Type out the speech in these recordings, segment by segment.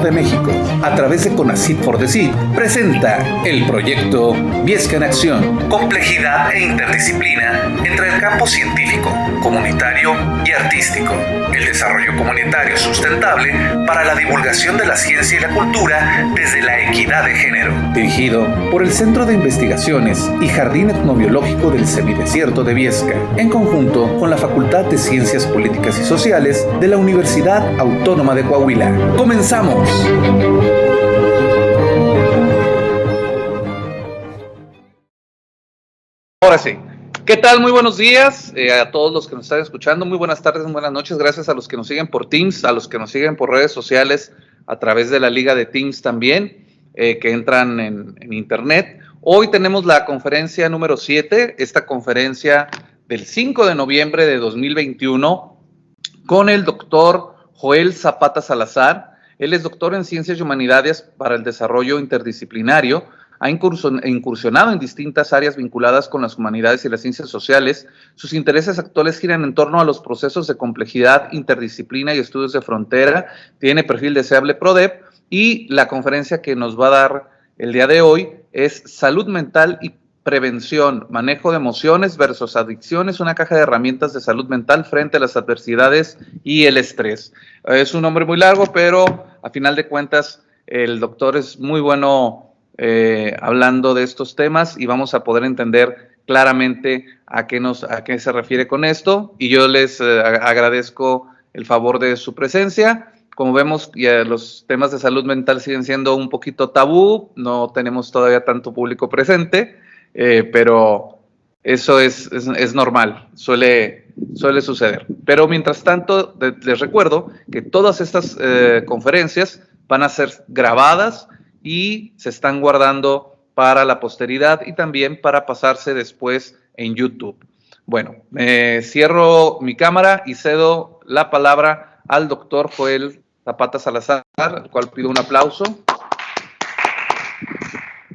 de México, a través de CONACYT for the CID, presenta el proyecto Viesca en Acción. Complejidad e interdisciplina entre el campo científico, comunitario y artístico. El desarrollo comunitario sustentable para la divulgación de la ciencia y la cultura desde la equidad de género. Dirigido por el Centro de Investigaciones y Jardín Etnobiológico del Semidesierto de Viesca, en conjunto con la Facultad de Ciencias Políticas y Sociales de la Universidad Autónoma de Coahuila. ¡Comenzamos! Ahora sí. ¿Qué tal? Muy buenos días a todos los que nos están escuchando. Muy buenas tardes, buenas noches. Gracias a los que nos siguen por Teams, a los que nos siguen por redes sociales, a través de la liga de Teams también, que entran en internet. Hoy tenemos la conferencia número 7, esta conferencia del 5 de noviembre de 2021, con el doctor Joel Zapata Salazar. Él es doctor en Ciencias y Humanidades para el Desarrollo Interdisciplinario. Ha incursionado en distintas áreas vinculadas con las humanidades y las ciencias sociales. Sus intereses actuales giran en torno a los procesos de complejidad, interdisciplina y estudios de frontera. Tiene perfil deseable PRODEP y la conferencia que nos va a dar el día de hoy es Salud Mental y Prevención, Manejo de Emociones versus Adicciones, una caja de herramientas de salud mental frente a las adversidades y el estrés. Es un nombre muy largo, pero a final de cuentas el doctor es muy bueno hablando de estos temas y vamos a poder entender claramente a qué se refiere con esto, y yo les agradezco el favor de su presencia. Como vemos, ya los temas de salud mental siguen siendo un poquito tabú, no tenemos todavía tanto público presente, pero eso es normal, suele suceder. Pero mientras tanto, les recuerdo que todas estas conferencias van a ser grabadas y se están guardando para la posteridad y también para pasarse después en YouTube. Bueno, cierro mi cámara y cedo la palabra al doctor Joel Zapata Salazar, al cual pido un aplauso.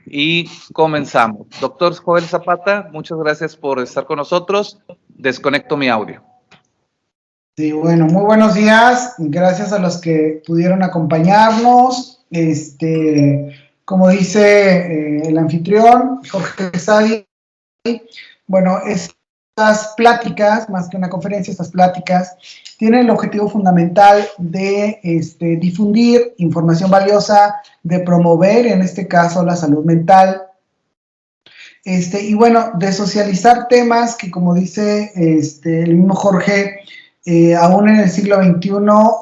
Y comenzamos. Doctor Joel Zapata, muchas gracias por estar con nosotros. Desconecto mi audio. Sí, bueno, muy buenos días. Gracias a los que pudieron acompañarnos. Como dice el anfitrión, Jorge Sadi, bueno, estas pláticas, más que una conferencia, estas pláticas tienen el objetivo fundamental de difundir información valiosa, de promover, en este caso, la salud mental, y bueno, de socializar temas que, como dice el mismo Jorge, aún en el siglo XXI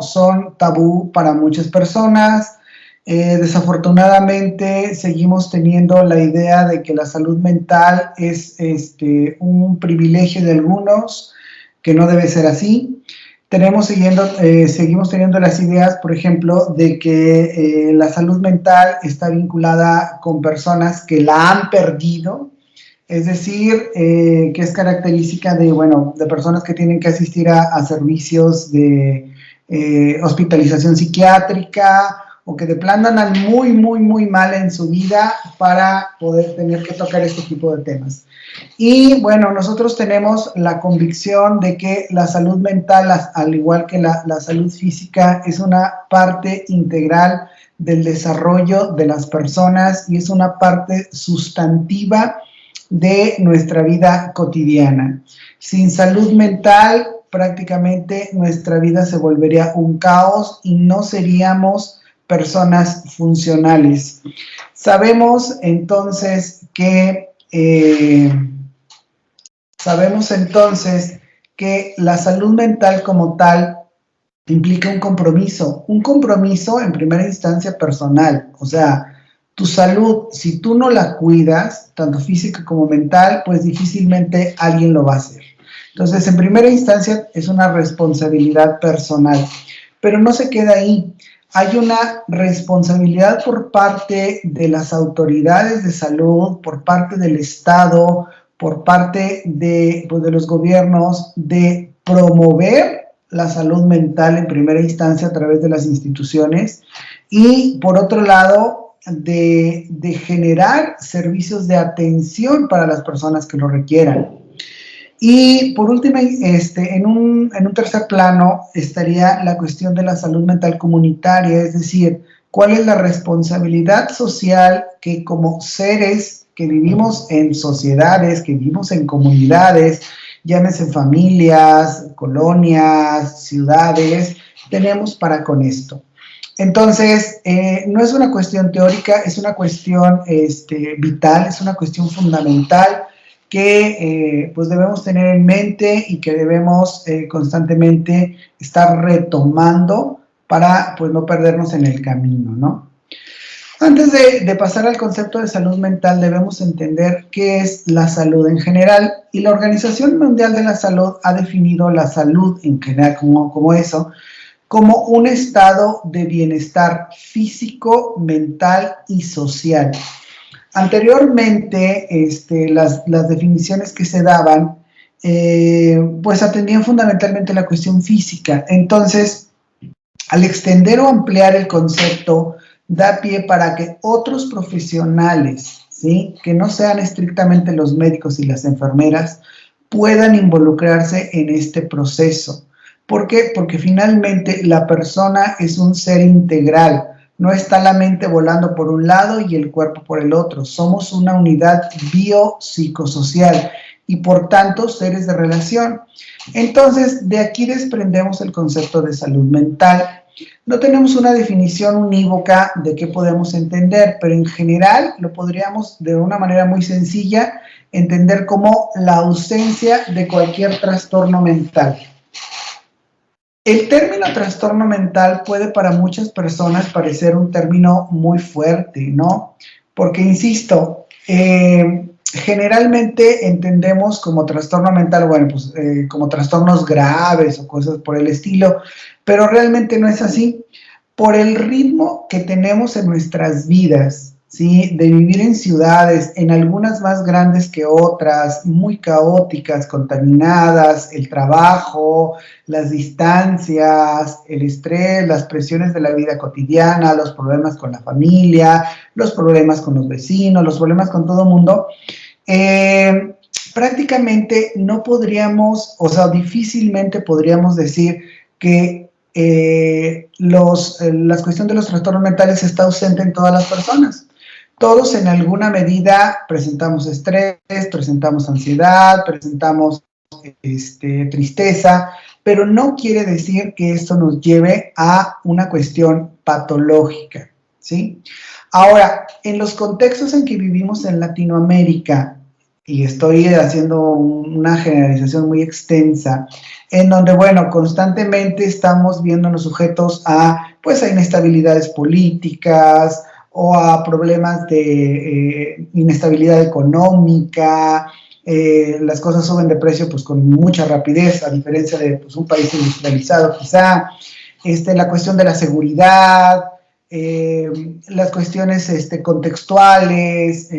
son tabú para muchas personas. Desafortunadamente seguimos teniendo la idea de que la salud mental es un privilegio de algunos, que no debe ser así. Seguimos teniendo las ideas, por ejemplo, de que la salud mental está vinculada con personas que la han perdido, es decir, que es característica de personas que tienen que asistir a servicios de hospitalización psiquiátrica, o que de plano andan muy, muy, muy mal en su vida para poder tener que tocar este tipo de temas. Y bueno, nosotros tenemos la convicción de que la salud mental, al igual que la salud física, es una parte integral del desarrollo de las personas y es una parte sustantiva de nuestra vida cotidiana. Sin salud mental, prácticamente nuestra vida se volvería un caos y no seríamos personas funcionales. Sabemos entonces que la salud mental como tal implica un compromiso en primera instancia personal. O sea, tu salud, si tú no la cuidas, tanto física como mental, pues difícilmente alguien lo va a hacer. Entonces, en primera instancia es una responsabilidad personal, pero no se queda ahí. Hay una responsabilidad por parte de las autoridades de salud, por parte del Estado, por parte de los gobiernos, de promover la salud mental en primera instancia a través de las instituciones y, por otro lado, de generar servicios de atención para las personas que lo requieran. Y por último, en un tercer plano estaría la cuestión de la salud mental comunitaria, es decir, cuál es la responsabilidad social que como seres que vivimos en sociedades, que vivimos en comunidades, llámese familias, colonias, ciudades, tenemos para con esto. Entonces, no es una cuestión teórica, es una cuestión vital, es una cuestión fundamental que pues debemos tener en mente y que debemos constantemente estar retomando para pues no perdernos en el camino, ¿no? Antes de pasar al concepto de salud mental, debemos entender qué es la salud en general, y la Organización Mundial de la Salud ha definido la salud en general como eso, como un estado de bienestar físico, mental y social. Anteriormente, las definiciones que se daban, pues atendían fundamentalmente la cuestión física. Entonces, al extender o ampliar el concepto, da pie para que otros profesionales, ¿sí?, que no sean estrictamente los médicos y las enfermeras, puedan involucrarse en este proceso. ¿Por qué? Porque finalmente la persona es un ser integral. No está la mente volando por un lado y el cuerpo por el otro. Somos una unidad biopsicosocial y por tanto seres de relación. Entonces, de aquí desprendemos el concepto de salud mental. No tenemos una definición unívoca de qué podemos entender, pero en general lo podríamos de una manera muy sencilla entender como la ausencia de cualquier trastorno mental. El término trastorno mental puede para muchas personas parecer un término muy fuerte, ¿no? Porque, insisto, generalmente entendemos como trastorno mental, bueno, pues como trastornos graves o cosas por el estilo, pero realmente no es así. Por el ritmo que tenemos en nuestras vidas, ¿sí?, de vivir en ciudades, en algunas más grandes que otras, muy caóticas, contaminadas, el trabajo, las distancias, el estrés, las presiones de la vida cotidiana, los problemas con la familia, los problemas con los vecinos, los problemas con todo el mundo, prácticamente no podríamos, o sea, difícilmente podríamos decir que la cuestión de los trastornos mentales está ausente en todas las personas. Todos en alguna medida presentamos estrés, presentamos ansiedad, presentamos tristeza, pero no quiere decir que esto nos lleve a una cuestión patológica, ¿sí? Ahora, en los contextos en que vivimos en Latinoamérica, y estoy haciendo una generalización muy extensa, en donde, bueno, constantemente estamos viéndonos sujetos a inestabilidades políticas, o a problemas de inestabilidad económica, las cosas suben de precio pues con mucha rapidez, a diferencia de pues, un país industrializado quizá, la cuestión de la seguridad, las cuestiones contextuales,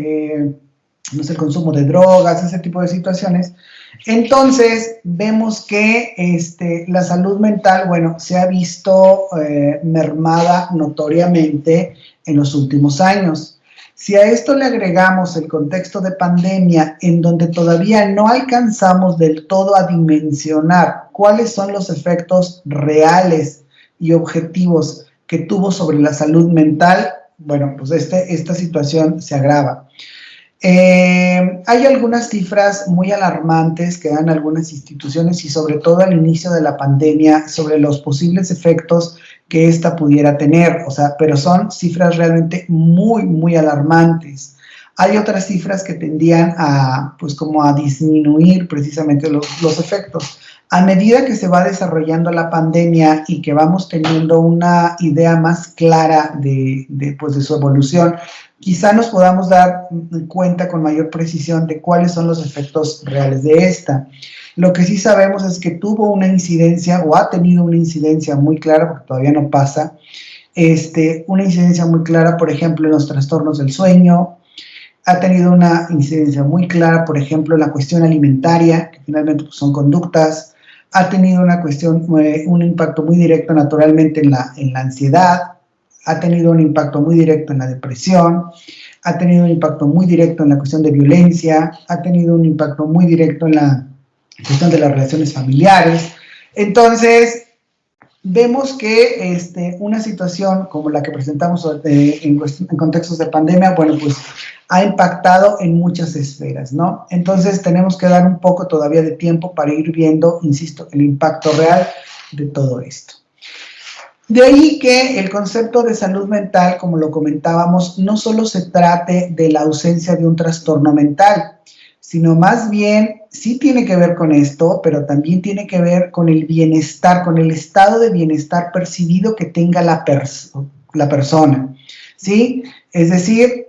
no sé, el consumo de drogas, ese tipo de situaciones. Entonces, vemos que la salud mental, bueno, se ha visto mermada notoriamente en los últimos años. Si a esto le agregamos el contexto de pandemia, en donde todavía no alcanzamos del todo a dimensionar cuáles son los efectos reales y objetivos que tuvo sobre la salud mental, bueno, pues esta situación se agrava. Hay algunas cifras muy alarmantes que dan algunas instituciones y sobre todo al inicio de la pandemia sobre los posibles efectos que esta pudiera tener, o sea, pero son cifras realmente muy, muy alarmantes. Hay otras cifras que tendían a, pues como a disminuir precisamente los efectos. A medida que se va desarrollando la pandemia y que vamos teniendo una idea más clara de su evolución, quizá nos podamos dar cuenta con mayor precisión de cuáles son los efectos reales de esta. Lo que sí sabemos es que tuvo una incidencia, o ha tenido una incidencia muy clara, porque todavía no pasa, una incidencia muy clara, por ejemplo, en los trastornos del sueño, ha tenido una incidencia muy clara, por ejemplo, en la cuestión alimentaria, que finalmente pues, son conductas, ha tenido un impacto muy directo naturalmente en la ansiedad, ha tenido un impacto muy directo en la depresión, ha tenido un impacto muy directo en la cuestión de violencia, ha tenido un impacto muy directo en la cuestión de las relaciones familiares. Entonces, vemos que una situación como la que presentamos en contextos de pandemia, bueno, pues ha impactado en muchas esferas, ¿no? Entonces tenemos que dar un poco todavía de tiempo para ir viendo, insisto, el impacto real de todo esto. De ahí que el concepto de salud mental, como lo comentábamos, no solo se trate de la ausencia de un trastorno mental, sino más bien sí tiene que ver con esto, pero también tiene que ver con el bienestar, con el estado de bienestar percibido que tenga la persona, ¿sí? Es decir,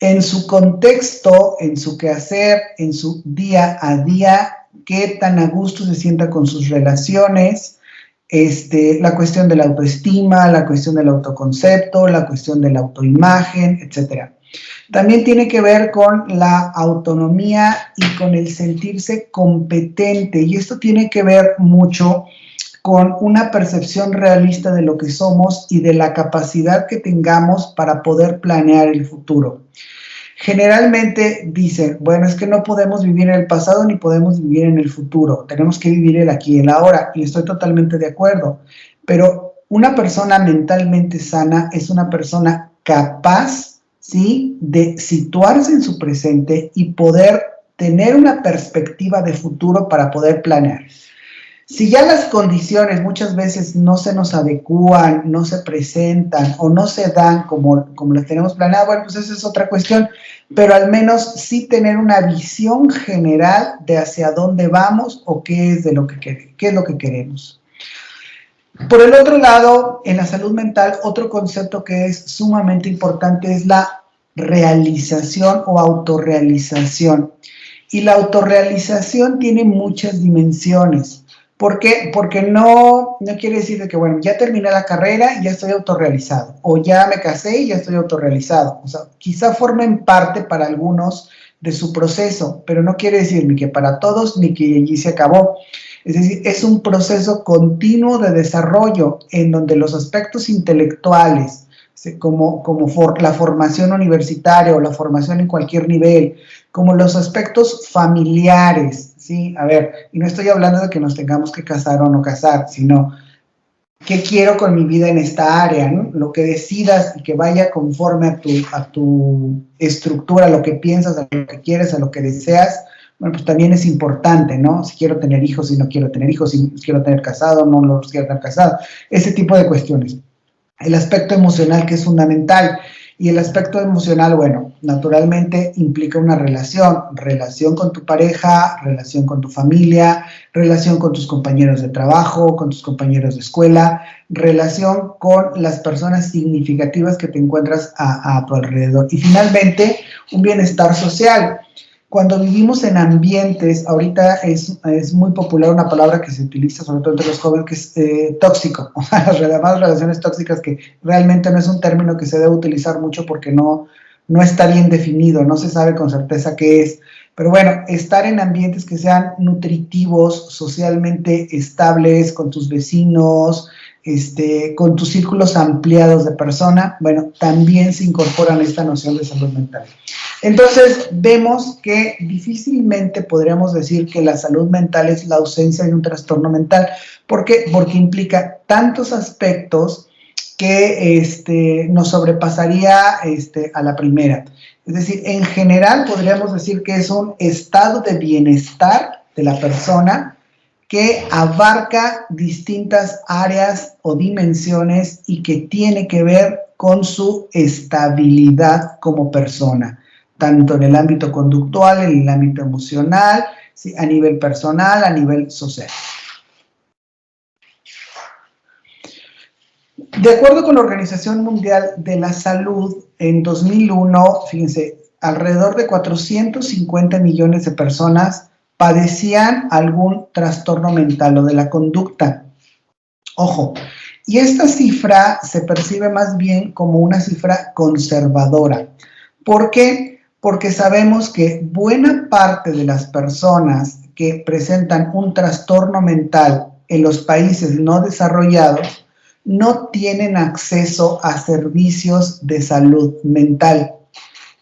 en su contexto, en su quehacer, en su día a día, qué tan a gusto se sienta con sus relaciones, la cuestión de la autoestima, la cuestión del autoconcepto, la cuestión de la autoimagen, etc. También tiene que ver con la autonomía y con el sentirse competente, y esto tiene que ver mucho con una percepción realista de lo que somos y de la capacidad que tengamos para poder planear el futuro. Generalmente dicen, bueno, es que no podemos vivir en el pasado ni podemos vivir en el futuro, tenemos que vivir el aquí y el ahora, y estoy totalmente de acuerdo, pero una persona mentalmente sana es una persona capaz, ¿sí?, de situarse en su presente y poder tener una perspectiva de futuro para poder planear. Si ya las condiciones muchas veces no se nos adecúan, no se presentan o no se dan como las tenemos planeadas, bueno, pues esa es otra cuestión, pero al menos sí tener una visión general de hacia dónde vamos o qué es lo que queremos. Por el otro lado, en la salud mental, otro concepto que es sumamente importante es la realización o autorrealización. Y la autorrealización tiene muchas dimensiones. ¿Por qué? Porque no quiere decir de que, bueno, ya terminé la carrera y ya estoy autorrealizado, o ya me casé y ya estoy autorrealizado. O sea, quizá formen parte para algunos de su proceso, pero no quiere decir ni que para todos ni que allí se acabó. Es decir, es un proceso continuo de desarrollo en donde los aspectos intelectuales, como la formación universitaria o la formación en cualquier nivel, como los aspectos familiares, ¿sí? A ver, y no estoy hablando de que nos tengamos que casar o no casar, sino qué quiero con mi vida en esta área, ¿no? Lo que decidas y que vaya conforme a tu estructura, a lo que piensas, a lo que quieres, a lo que deseas, bueno, pues también es importante, ¿no? Si quiero tener hijos, si no quiero tener hijos, si quiero tener casado, no los quiero tener casado, ese tipo de cuestiones. El aspecto emocional, que es fundamental, y el aspecto emocional, bueno, naturalmente implica una relación con tu pareja, relación con tu familia, relación con tus compañeros de trabajo, con tus compañeros de escuela, relación con las personas significativas que te encuentras a tu alrededor. Y finalmente, un bienestar social. Cuando vivimos en ambientes, ahorita es muy popular una palabra que se utiliza sobre todo entre los jóvenes, que es tóxico, las llamadas relaciones tóxicas, que realmente no es un término que se debe utilizar mucho porque no está bien definido, no se sabe con certeza qué es. Pero bueno, estar en ambientes que sean nutritivos, socialmente estables, con tus vecinos, con tus círculos ampliados de persona, bueno, también se incorporan esta noción de salud mental. Entonces, vemos que difícilmente podríamos decir que la salud mental es la ausencia de un trastorno mental. ¿Por qué? Porque implica tantos aspectos que nos sobrepasaría a la primera. Es decir, en general podríamos decir que es un estado de bienestar de la persona que abarca distintas áreas o dimensiones y que tiene que ver con su estabilidad como persona, tanto en el ámbito conductual, en el ámbito emocional, ¿sí?, a nivel personal, a nivel social. De acuerdo con la Organización Mundial de la Salud, en 2001, fíjense, alrededor de 450 millones de personas padecían algún trastorno mental o de la conducta. Ojo, y esta cifra se percibe más bien como una cifra conservadora. ¿Por qué? Porque sabemos que buena parte de las personas que presentan un trastorno mental en los países no desarrollados no tienen acceso a servicios de salud mental.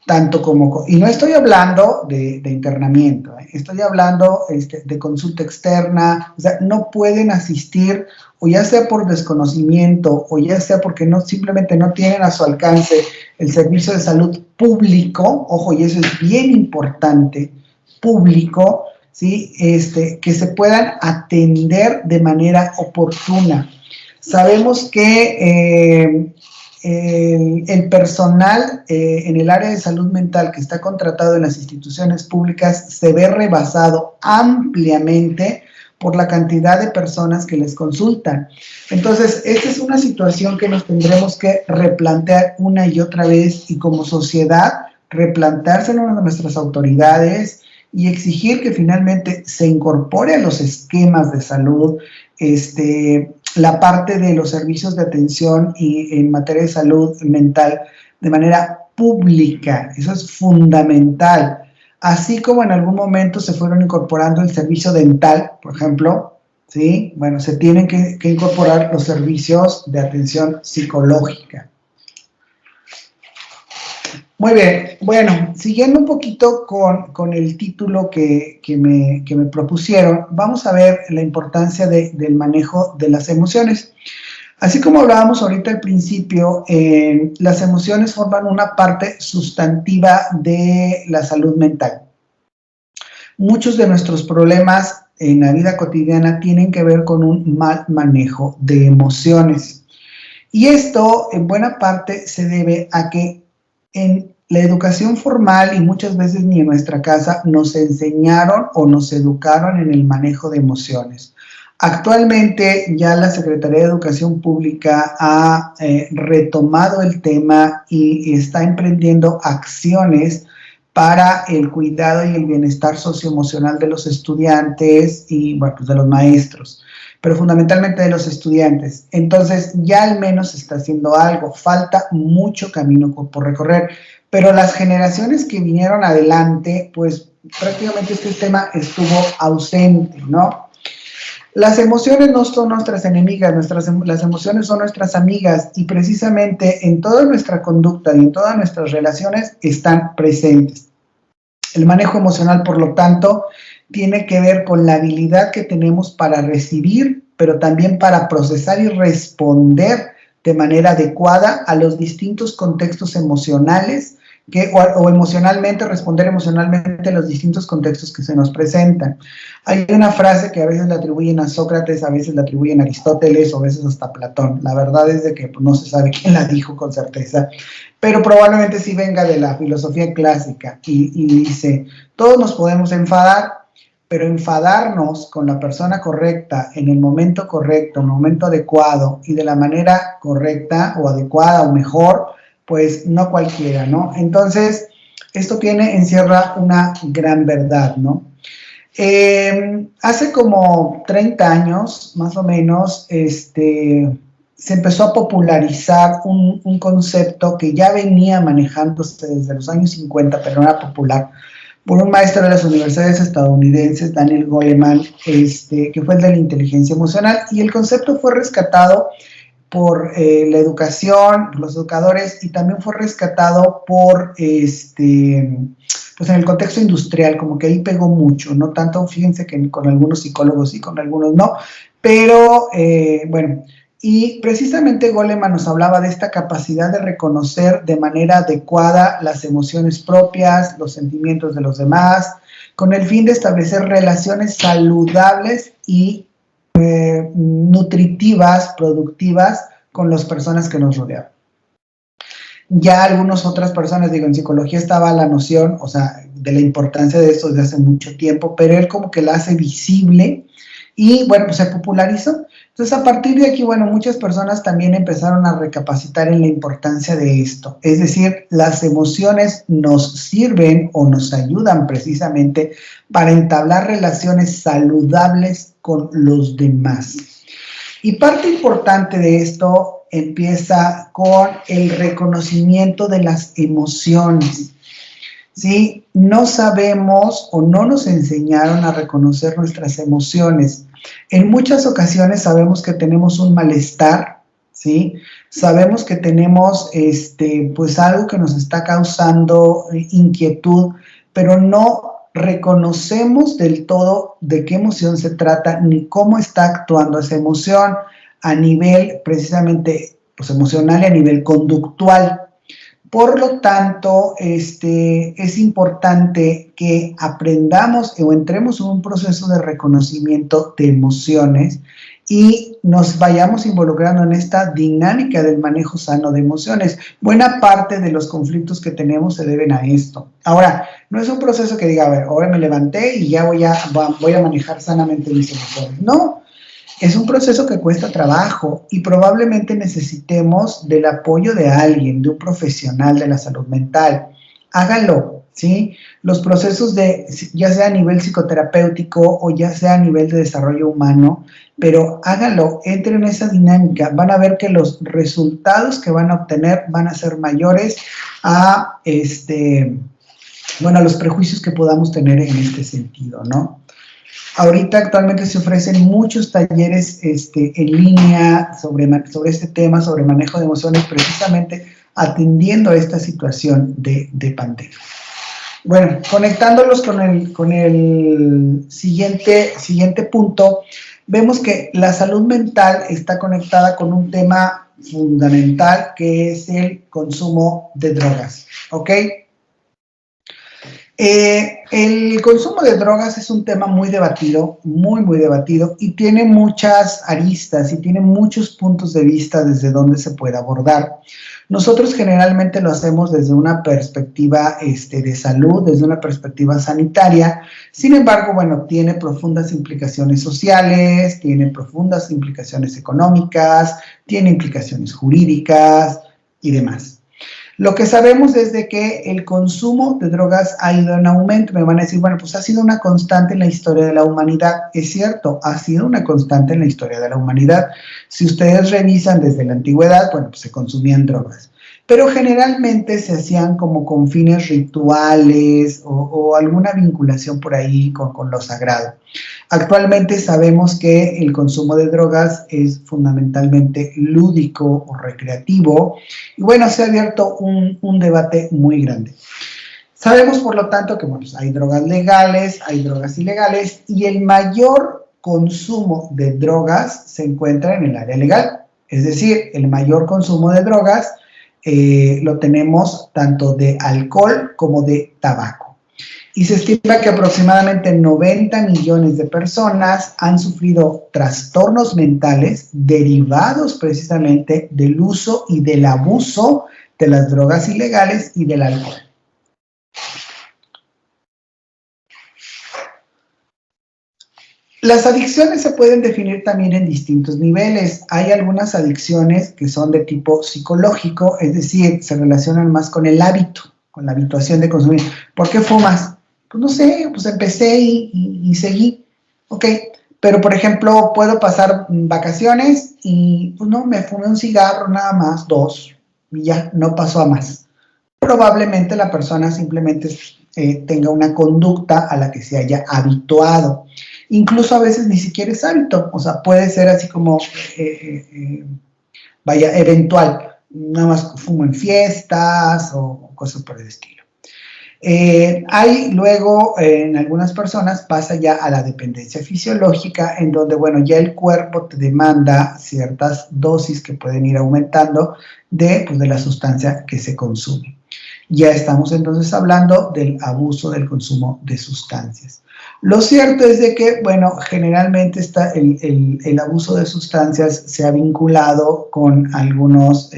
tanto como, y no estoy hablando de internamiento, estoy hablando de consulta externa, o sea, no pueden asistir, o ya sea por desconocimiento, o ya sea porque simplemente no tienen a su alcance el servicio de salud público, ojo, y eso es bien importante, público, ¿sí? Que se puedan atender de manera oportuna. Sabemos que el personal en el área de salud mental que está contratado en las instituciones públicas se ve rebasado ampliamente por la cantidad de personas que les consultan. Entonces, esta es una situación que nos tendremos que replantear una y otra vez, y como sociedad replanteárselo a nuestras autoridades y exigir que finalmente se incorpore a los esquemas de salud la parte de los servicios de atención y en materia de salud mental de manera pública. Eso es fundamental. Así como en algún momento se fueron incorporando el servicio dental, por ejemplo, ¿sí? Bueno, se tienen que incorporar los servicios de atención psicológica. Muy bien, bueno, siguiendo un poquito con el título que me propusieron, vamos a ver la importancia del manejo de las emociones. Así como hablábamos ahorita al principio, las emociones forman una parte sustantiva de la salud mental. Muchos de nuestros problemas en la vida cotidiana tienen que ver con un mal manejo de emociones. Y esto, en buena parte, se debe a que en la educación formal, y muchas veces ni en nuestra casa, nos enseñaron o nos educaron en el manejo de emociones. Actualmente ya la Secretaría de Educación Pública ha retomado el tema y está emprendiendo acciones para el cuidado y el bienestar socioemocional de los estudiantes y, bueno, pues de los maestros, pero fundamentalmente de los estudiantes. Entonces, ya al menos se está haciendo algo. Falta mucho camino por recorrer, pero las generaciones que vinieron adelante, pues prácticamente este tema estuvo ausente, ¿no? Las emociones no son nuestras enemigas, las emociones son nuestras amigas, y precisamente en toda nuestra conducta y en todas nuestras relaciones están presentes. El manejo emocional, por lo tanto, tiene que ver con la habilidad que tenemos para recibir, pero también para procesar y responder de manera adecuada a los distintos contextos emocionales o emocionalmente, responder emocionalmente a los distintos contextos que se nos presentan. Hay una frase que a veces la atribuyen a Sócrates, a veces la atribuyen a Aristóteles, o a veces hasta Platón. La verdad es de que no se sabe quién la dijo con certeza, pero probablemente sí venga de la filosofía clásica, y dice: todos nos podemos enfadar, pero enfadarnos con la persona correcta, en el momento correcto, en el momento adecuado y de la manera correcta o adecuada o mejor, pues no cualquiera, ¿no? Entonces, esto encierra una gran verdad, ¿no? Hace como 30 años, más o menos, se empezó a popularizar un concepto que ya venía manejándose desde los años 50, pero no era popular, por un maestro de las universidades estadounidenses, Daniel Goleman, que fue el de la inteligencia emocional, y el concepto fue rescatado por la educación, los educadores, y también fue rescatado por, pues en el contexto industrial, como que ahí pegó mucho, no tanto, fíjense que con algunos psicólogos sí, con algunos no, pero bueno, y precisamente Goleman nos hablaba de esta capacidad de reconocer de manera adecuada las emociones propias, los sentimientos de los demás, con el fin de establecer relaciones saludables y nutritivas, productivas con las personas que nos rodean. Ya algunas otras personas, digo, en psicología estaba la noción, o sea, de la importancia de esto desde hace mucho tiempo, pero él como que la hace visible y, bueno, pues se popularizó. Entonces, a partir de aquí, bueno, muchas personas también empezaron a recapacitar en la importancia de esto. Es decir, las emociones nos sirven o nos ayudan precisamente para entablar relaciones saludables con los demás. Y parte importante de esto empieza con el reconocimiento de las emociones. ¿Sí? No sabemos o no nos enseñaron a reconocer nuestras emociones. En muchas ocasiones sabemos que tenemos un malestar, ¿sí? Sabemos que tenemos pues algo que nos está causando inquietud, pero no reconocemos del todo de qué emoción se trata ni cómo está actuando esa emoción a nivel precisamente pues, emocional y a nivel conductual. Por lo tanto, es importante que aprendamos o entremos en un proceso de reconocimiento de emociones y nos vayamos involucrando en esta dinámica del manejo sano de emociones. Buena parte de los conflictos que tenemos se deben a esto. Ahora, no es un proceso que diga, a ver, ahora me levanté y ya voy a manejar sanamente mis emociones. No, es un proceso que cuesta trabajo y probablemente necesitemos del apoyo de alguien, de un profesional de la salud mental. Háganlo, ¿sí? Los procesos ya sea a nivel psicoterapéutico o ya sea a nivel de desarrollo humano, pero háganlo, entren en esa dinámica. Van a ver que los resultados que van a obtener van a ser mayores a, los prejuicios que podamos tener en este sentido, ¿no? Ahorita actualmente se ofrecen muchos talleres en línea sobre este tema, sobre manejo de emociones, precisamente atendiendo a esta situación de pandemia. Bueno, conectándolos con el siguiente punto, vemos que la salud mental está conectada con un tema fundamental que es el consumo de drogas, ¿ok? El consumo de drogas es un tema muy debatido, muy debatido, y tiene muchas aristas y tiene muchos puntos de vista desde donde se puede abordar. Nosotros generalmente lo hacemos desde una perspectiva de salud, desde una perspectiva sanitaria. Sin embargo, bueno, tiene profundas implicaciones sociales, tiene profundas implicaciones económicas, tiene implicaciones jurídicas y demás. Lo que sabemos es de que el consumo de drogas ha ido en aumento. Me van a decir, bueno, pues ha sido una constante en la historia de la humanidad. Es cierto, ha sido una constante en la historia de la humanidad. Si ustedes revisan desde la antigüedad, bueno, pues se consumían drogas. Pero generalmente se hacían como con fines rituales o alguna vinculación por ahí con lo sagrado. Actualmente sabemos que el consumo de drogas es fundamentalmente lúdico o recreativo y bueno, se ha abierto un debate muy grande. Sabemos por lo tanto que bueno, hay drogas legales, hay drogas ilegales y el mayor consumo de drogas se encuentra en el área legal. Es decir, el mayor consumo de drogas lo tenemos tanto de alcohol como de tabaco. Y se estima que aproximadamente 90 millones de personas han sufrido trastornos mentales derivados precisamente del uso y del abuso de las drogas ilegales y del alcohol. Las adicciones se pueden definir también en distintos niveles. Hay algunas adicciones que son de tipo psicológico, es decir, se relacionan más con el hábito, con la habituación de consumir. ¿Por qué fumas? Pues no sé, pues empecé y seguí. Ok, pero por ejemplo, puedo pasar vacaciones y pues no, me fumé un cigarro nada más, 2, y ya, no pasó a más. Probablemente la persona simplemente tenga una conducta a la que se haya habituado. Incluso a veces ni siquiera es hábito, o sea, puede ser así como, eventual, nada más fumo en fiestas o cosas por el estilo. Hay luego, en algunas personas pasa ya a la dependencia fisiológica, en donde, bueno, ya el cuerpo te demanda ciertas dosis que pueden ir aumentando de la sustancia que se consume. Ya estamos entonces hablando del abuso del consumo de sustancias. Lo cierto es de que, bueno, generalmente el abuso de sustancias se ha vinculado con algunos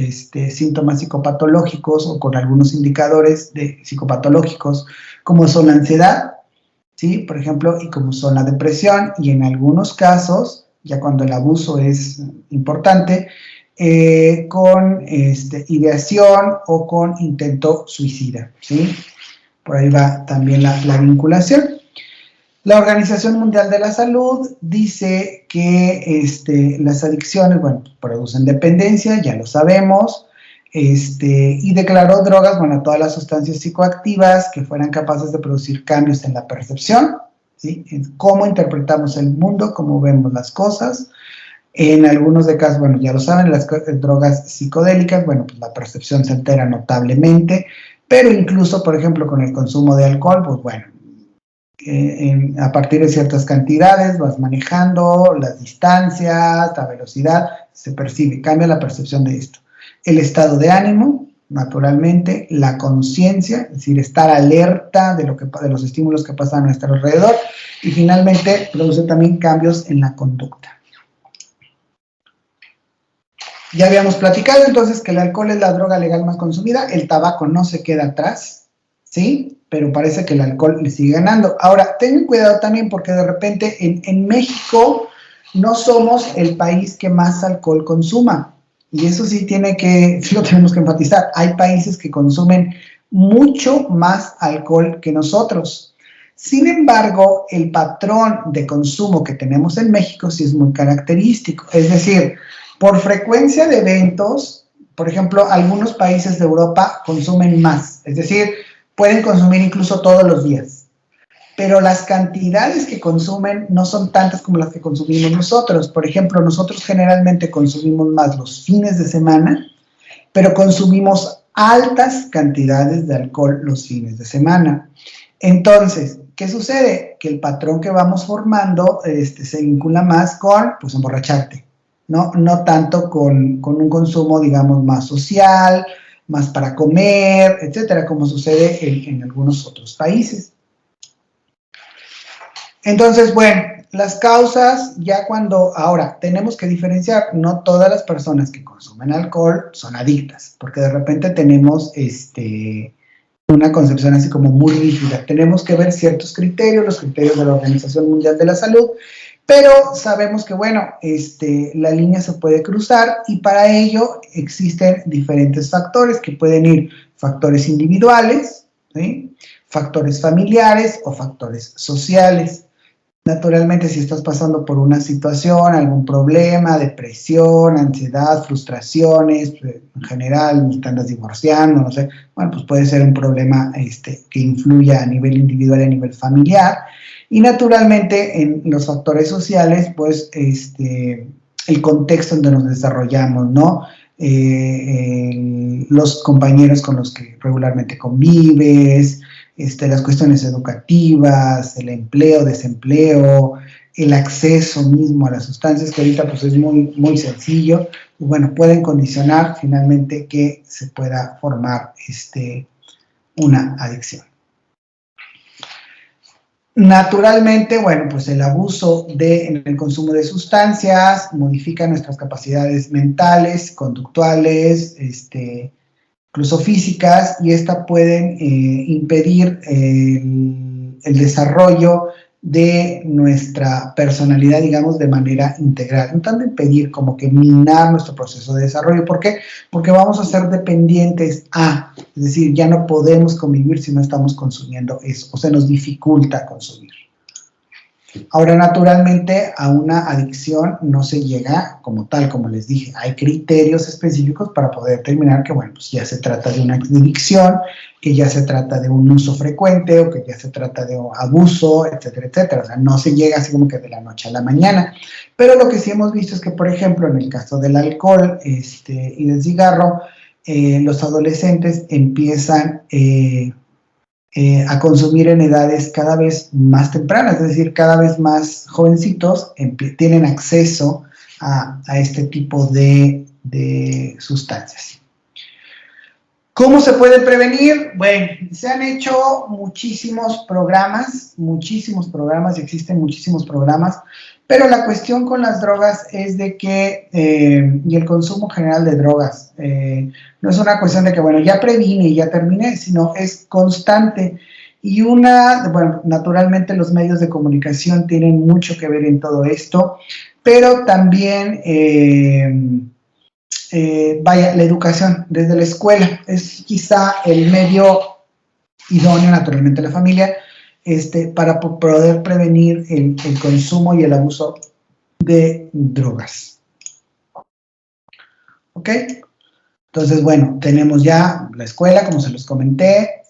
síntomas psicopatológicos o con algunos indicadores psicopatológicos, como son la ansiedad, ¿sí? Por ejemplo, y como son la depresión, y en algunos casos, ya cuando el abuso es importante, con ideación o con intento suicida, ¿sí? Por ahí va también la vinculación. La Organización Mundial de la Salud dice que las adicciones, bueno, producen dependencia, ya lo sabemos, y declaró drogas, bueno, todas las sustancias psicoactivas que fueran capaces de producir cambios en la percepción, ¿sí? En cómo interpretamos el mundo, cómo vemos las cosas, En algunos de casos, bueno, ya lo saben, las drogas psicodélicas, bueno, pues la percepción se altera notablemente, pero incluso, por ejemplo, con el consumo de alcohol, pues bueno, a partir de ciertas cantidades vas manejando las distancias, la velocidad, se percibe, cambia la percepción de esto. El estado de ánimo, naturalmente, la conciencia, es decir, estar alerta de los estímulos que pasan a nuestro alrededor, y finalmente produce también cambios en la conducta. Ya habíamos platicado entonces que el alcohol es la droga legal más consumida, el tabaco no se queda atrás, ¿sí? Pero parece que el alcohol le sigue ganando. Ahora, tengan cuidado también porque de repente en México no somos el país que más alcohol consuma. Y eso sí lo tenemos que enfatizar. Hay países que consumen mucho más alcohol que nosotros. Sin embargo, el patrón de consumo que tenemos en México sí es muy característico. Es decir, por frecuencia de eventos, por ejemplo, algunos países de Europa consumen más. Es decir, pueden consumir incluso todos los días. Pero las cantidades que consumen no son tantas como las que consumimos nosotros. Por ejemplo, nosotros generalmente consumimos más los fines de semana, pero consumimos altas cantidades de alcohol los fines de semana. Entonces, ¿qué sucede? Que el patrón que vamos formando se vincula más con, pues, emborracharte, ¿no? No tanto con un consumo, digamos, más social, más para comer, etcétera, como sucede en algunos otros países. Entonces, bueno, las causas, ahora tenemos que diferenciar, no todas las personas que consumen alcohol son adictas, porque de repente tenemos una concepción así como muy rígida. Tenemos que ver ciertos criterios, los criterios de la Organización Mundial de la Salud, pero sabemos que, bueno, la línea se puede cruzar y para ello existen diferentes factores que pueden ir factores individuales, ¿sí? Factores familiares o factores sociales. Naturalmente, si estás pasando por una situación, algún problema, depresión, ansiedad, frustraciones, en general, te andas divorciando, no sé, bueno, pues puede ser un problema que influya a nivel individual y a nivel familiar. Y naturalmente, en los factores sociales, pues, el contexto en donde nos desarrollamos, ¿no? Los compañeros con los que regularmente convives, las cuestiones educativas, el empleo, desempleo, el acceso mismo a las sustancias, que ahorita pues es muy, muy sencillo, y bueno, pueden condicionar finalmente que se pueda formar una adicción. Naturalmente, bueno, pues el abuso en el consumo de sustancias modifica nuestras capacidades mentales, conductuales, incluso físicas, y estas pueden impedir el desarrollo de nuestra personalidad, digamos, de manera integral. No tanto impedir como que minar nuestro proceso de desarrollo. ¿Por qué? Porque vamos a ser dependientes es decir, ya no podemos convivir si no estamos consumiendo eso, o se nos dificulta consumir. Ahora, naturalmente, a una adicción no se llega como tal, como les dije. Hay criterios específicos para poder determinar que, bueno, pues ya se trata de una adicción, que ya se trata de un uso frecuente o que ya se trata de un abuso, etcétera, etcétera. O sea, no se llega así como que de la noche a la mañana. Pero lo que sí hemos visto es que, por ejemplo, en el caso del alcohol y del cigarro, los adolescentes empiezan a consumir en edades cada vez más tempranas, es decir, cada vez más jovencitos tienen acceso a este tipo de sustancias. ¿Cómo se puede prevenir? Bueno, se han hecho muchísimos programas y existen muchísimos programas, pero la cuestión con las drogas es de que, y el consumo general de drogas, no es una cuestión de que, bueno, ya previne y ya terminé, sino es constante. Y bueno, naturalmente los medios de comunicación tienen mucho que ver en todo esto, pero también, la educación desde la escuela es quizá el medio idóneo, naturalmente la familia, para poder prevenir el consumo y el abuso de drogas. ¿Ok? Entonces, bueno, tenemos ya la escuela, como se los comenté,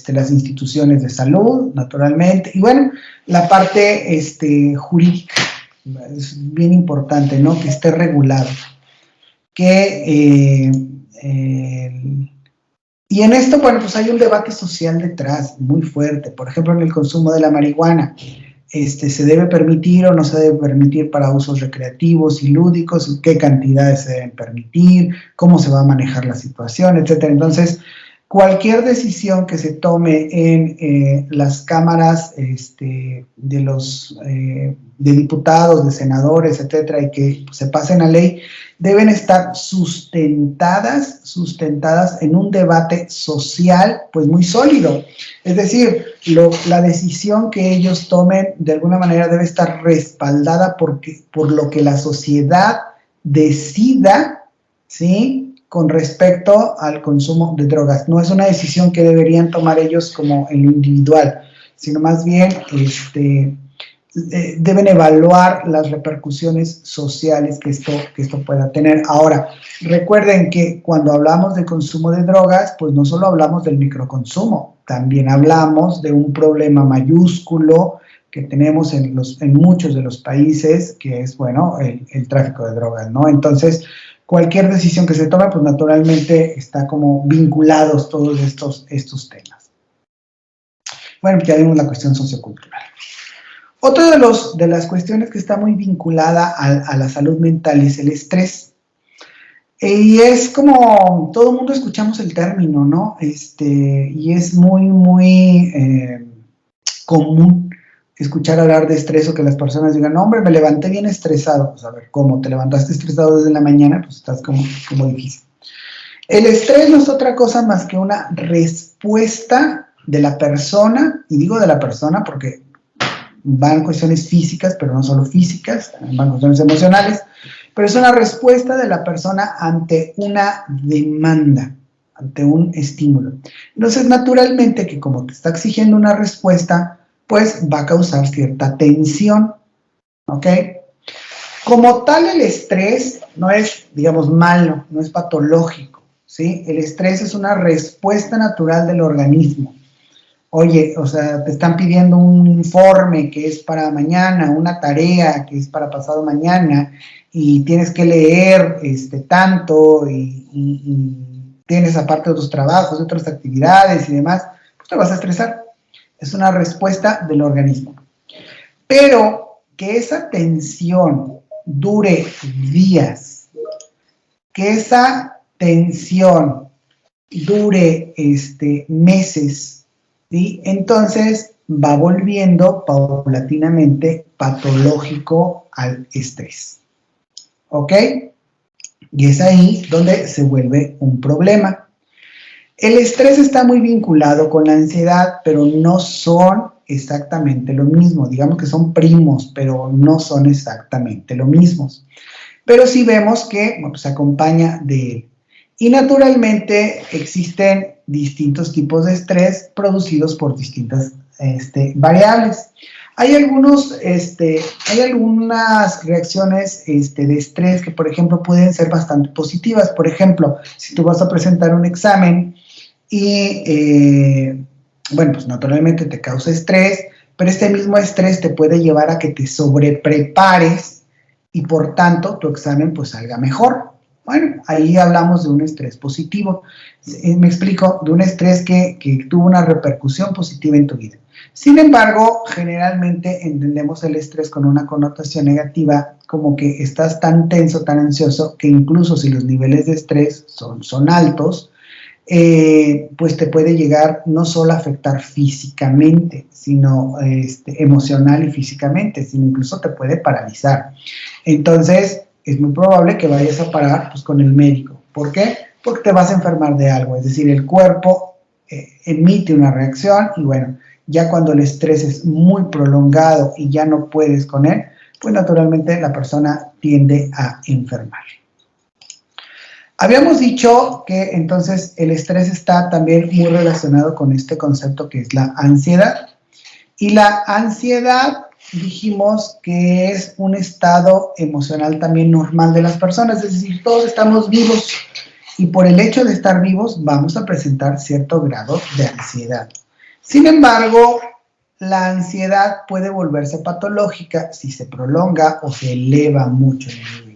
las instituciones de salud, naturalmente, y bueno, la parte jurídica. es bien importante, ¿no? Que esté regulado. Y en esto, bueno, pues hay un debate social detrás muy fuerte. Por ejemplo, en el consumo de la marihuana, ¿se debe permitir o no se debe permitir para usos recreativos y lúdicos? ¿Qué cantidades se deben permitir? ¿Cómo se va a manejar la situación? Etcétera. Entonces, cualquier decisión que se tome en las cámaras de diputados, de senadores, etcétera, y que se pasen a ley, deben estar sustentadas en un debate social, pues muy sólido. Es decir, la decisión que ellos tomen, de alguna manera, debe estar respaldada por lo que la sociedad decida, ¿sí?, con respecto al consumo de drogas. No es una decisión que deberían tomar ellos como en lo individual, sino más bien deben evaluar las repercusiones sociales que esto pueda tener. Ahora, recuerden que cuando hablamos de consumo de drogas, pues no solo hablamos del microconsumo, también hablamos de un problema mayúsculo que tenemos en muchos de los países, que es, bueno, el tráfico de drogas, ¿no? Entonces, cualquier decisión que se tome, pues naturalmente está como vinculados todos estos temas. Bueno, ya vimos la cuestión sociocultural. Otra de las cuestiones que está muy vinculada a la salud mental es el estrés. Y es como, todo el mundo escuchamos el término, ¿no? Y es muy, muy común escuchar hablar de estrés o que las personas digan, no, hombre, me levanté bien estresado. Pues a ver, ¿cómo? ¿Te levantaste estresado desde la mañana? Pues estás como difícil. El estrés no es otra cosa más que una respuesta de la persona, y digo de la persona porque van cuestiones físicas, pero no solo físicas, también van cuestiones emocionales, pero es una respuesta de la persona ante una demanda, ante un estímulo. Entonces, naturalmente que como te está exigiendo una respuesta, pues va a causar cierta tensión, ¿ok? Como tal, el estrés no es, digamos, malo, no es patológico, ¿sí? El estrés es una respuesta natural del organismo. Oye, o sea, te están pidiendo un informe que es para mañana, una tarea que es para pasado mañana, y tienes que leer tanto, y tienes aparte otros trabajos, otras actividades y demás, pues te vas a estresar. Es una respuesta del organismo. Pero que esa tensión dure días, que esa tensión dure meses, ¿sí? Entonces va volviendo paulatinamente patológico al estrés. ¿Ok? Y es ahí donde se vuelve un problema. El estrés está muy vinculado con la ansiedad, pero no son exactamente lo mismo. Digamos que son primos, pero no son exactamente lo mismo. Pero sí vemos que se acompaña de él. Y naturalmente existen distintos tipos de estrés producidos por distintas variables. Hay algunas reacciones de estrés que, por ejemplo, pueden ser bastante positivas. Por ejemplo, si tú vas a presentar un examen y, bueno, pues naturalmente te causa estrés, pero este mismo estrés te puede llevar a que te sobreprepares y, por tanto, tu examen pues salga mejor. Bueno, ahí hablamos de un estrés positivo. Me explico, de un estrés que tuvo una repercusión positiva en tu vida. Sin embargo, generalmente entendemos el estrés con una connotación negativa, como que estás tan tenso, tan ansioso, que incluso si los niveles de estrés son altos, pues te puede llegar no solo a afectar físicamente, sino emocional y físicamente, sino incluso te puede paralizar. Entonces, es muy probable que vayas a parar pues, con el médico. ¿Por qué? Porque te vas a enfermar de algo, es decir, el cuerpo emite una reacción y bueno, ya cuando el estrés es muy prolongado y ya no puedes con él, pues naturalmente la persona tiende a enfermar. Habíamos dicho que entonces el estrés está también muy relacionado con este concepto que es la ansiedad. Y la ansiedad dijimos que es un estado emocional también normal de las personas, es decir, todos estamos vivos y por el hecho de estar vivos vamos a presentar cierto grado de ansiedad. Sin embargo, la ansiedad puede volverse patológica si se prolonga o se eleva mucho en el individuo.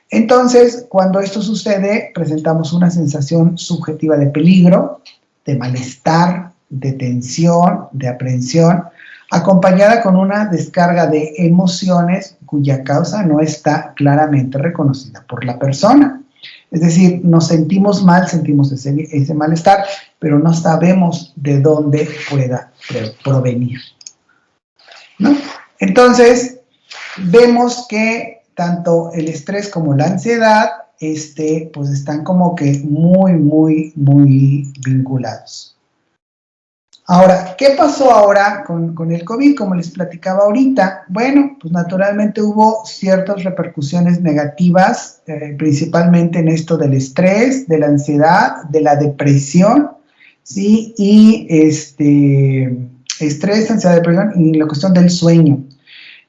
Entonces, cuando esto sucede, presentamos una sensación subjetiva de peligro, de malestar, de tensión, de aprehensión, acompañada con una descarga de emociones cuya causa no está claramente reconocida por la persona. Es decir, nos sentimos mal, sentimos ese malestar, pero no sabemos de dónde pueda provenir, ¿no? Entonces, vemos que tanto el estrés como la ansiedad, pues están como que muy vinculados. Ahora, ¿qué pasó ahora con el COVID? Como les platicaba ahorita, bueno, pues naturalmente hubo ciertas repercusiones negativas, principalmente en esto del estrés, de la ansiedad, de la depresión, ¿sí? Y estrés, ansiedad, depresión y la cuestión del sueño.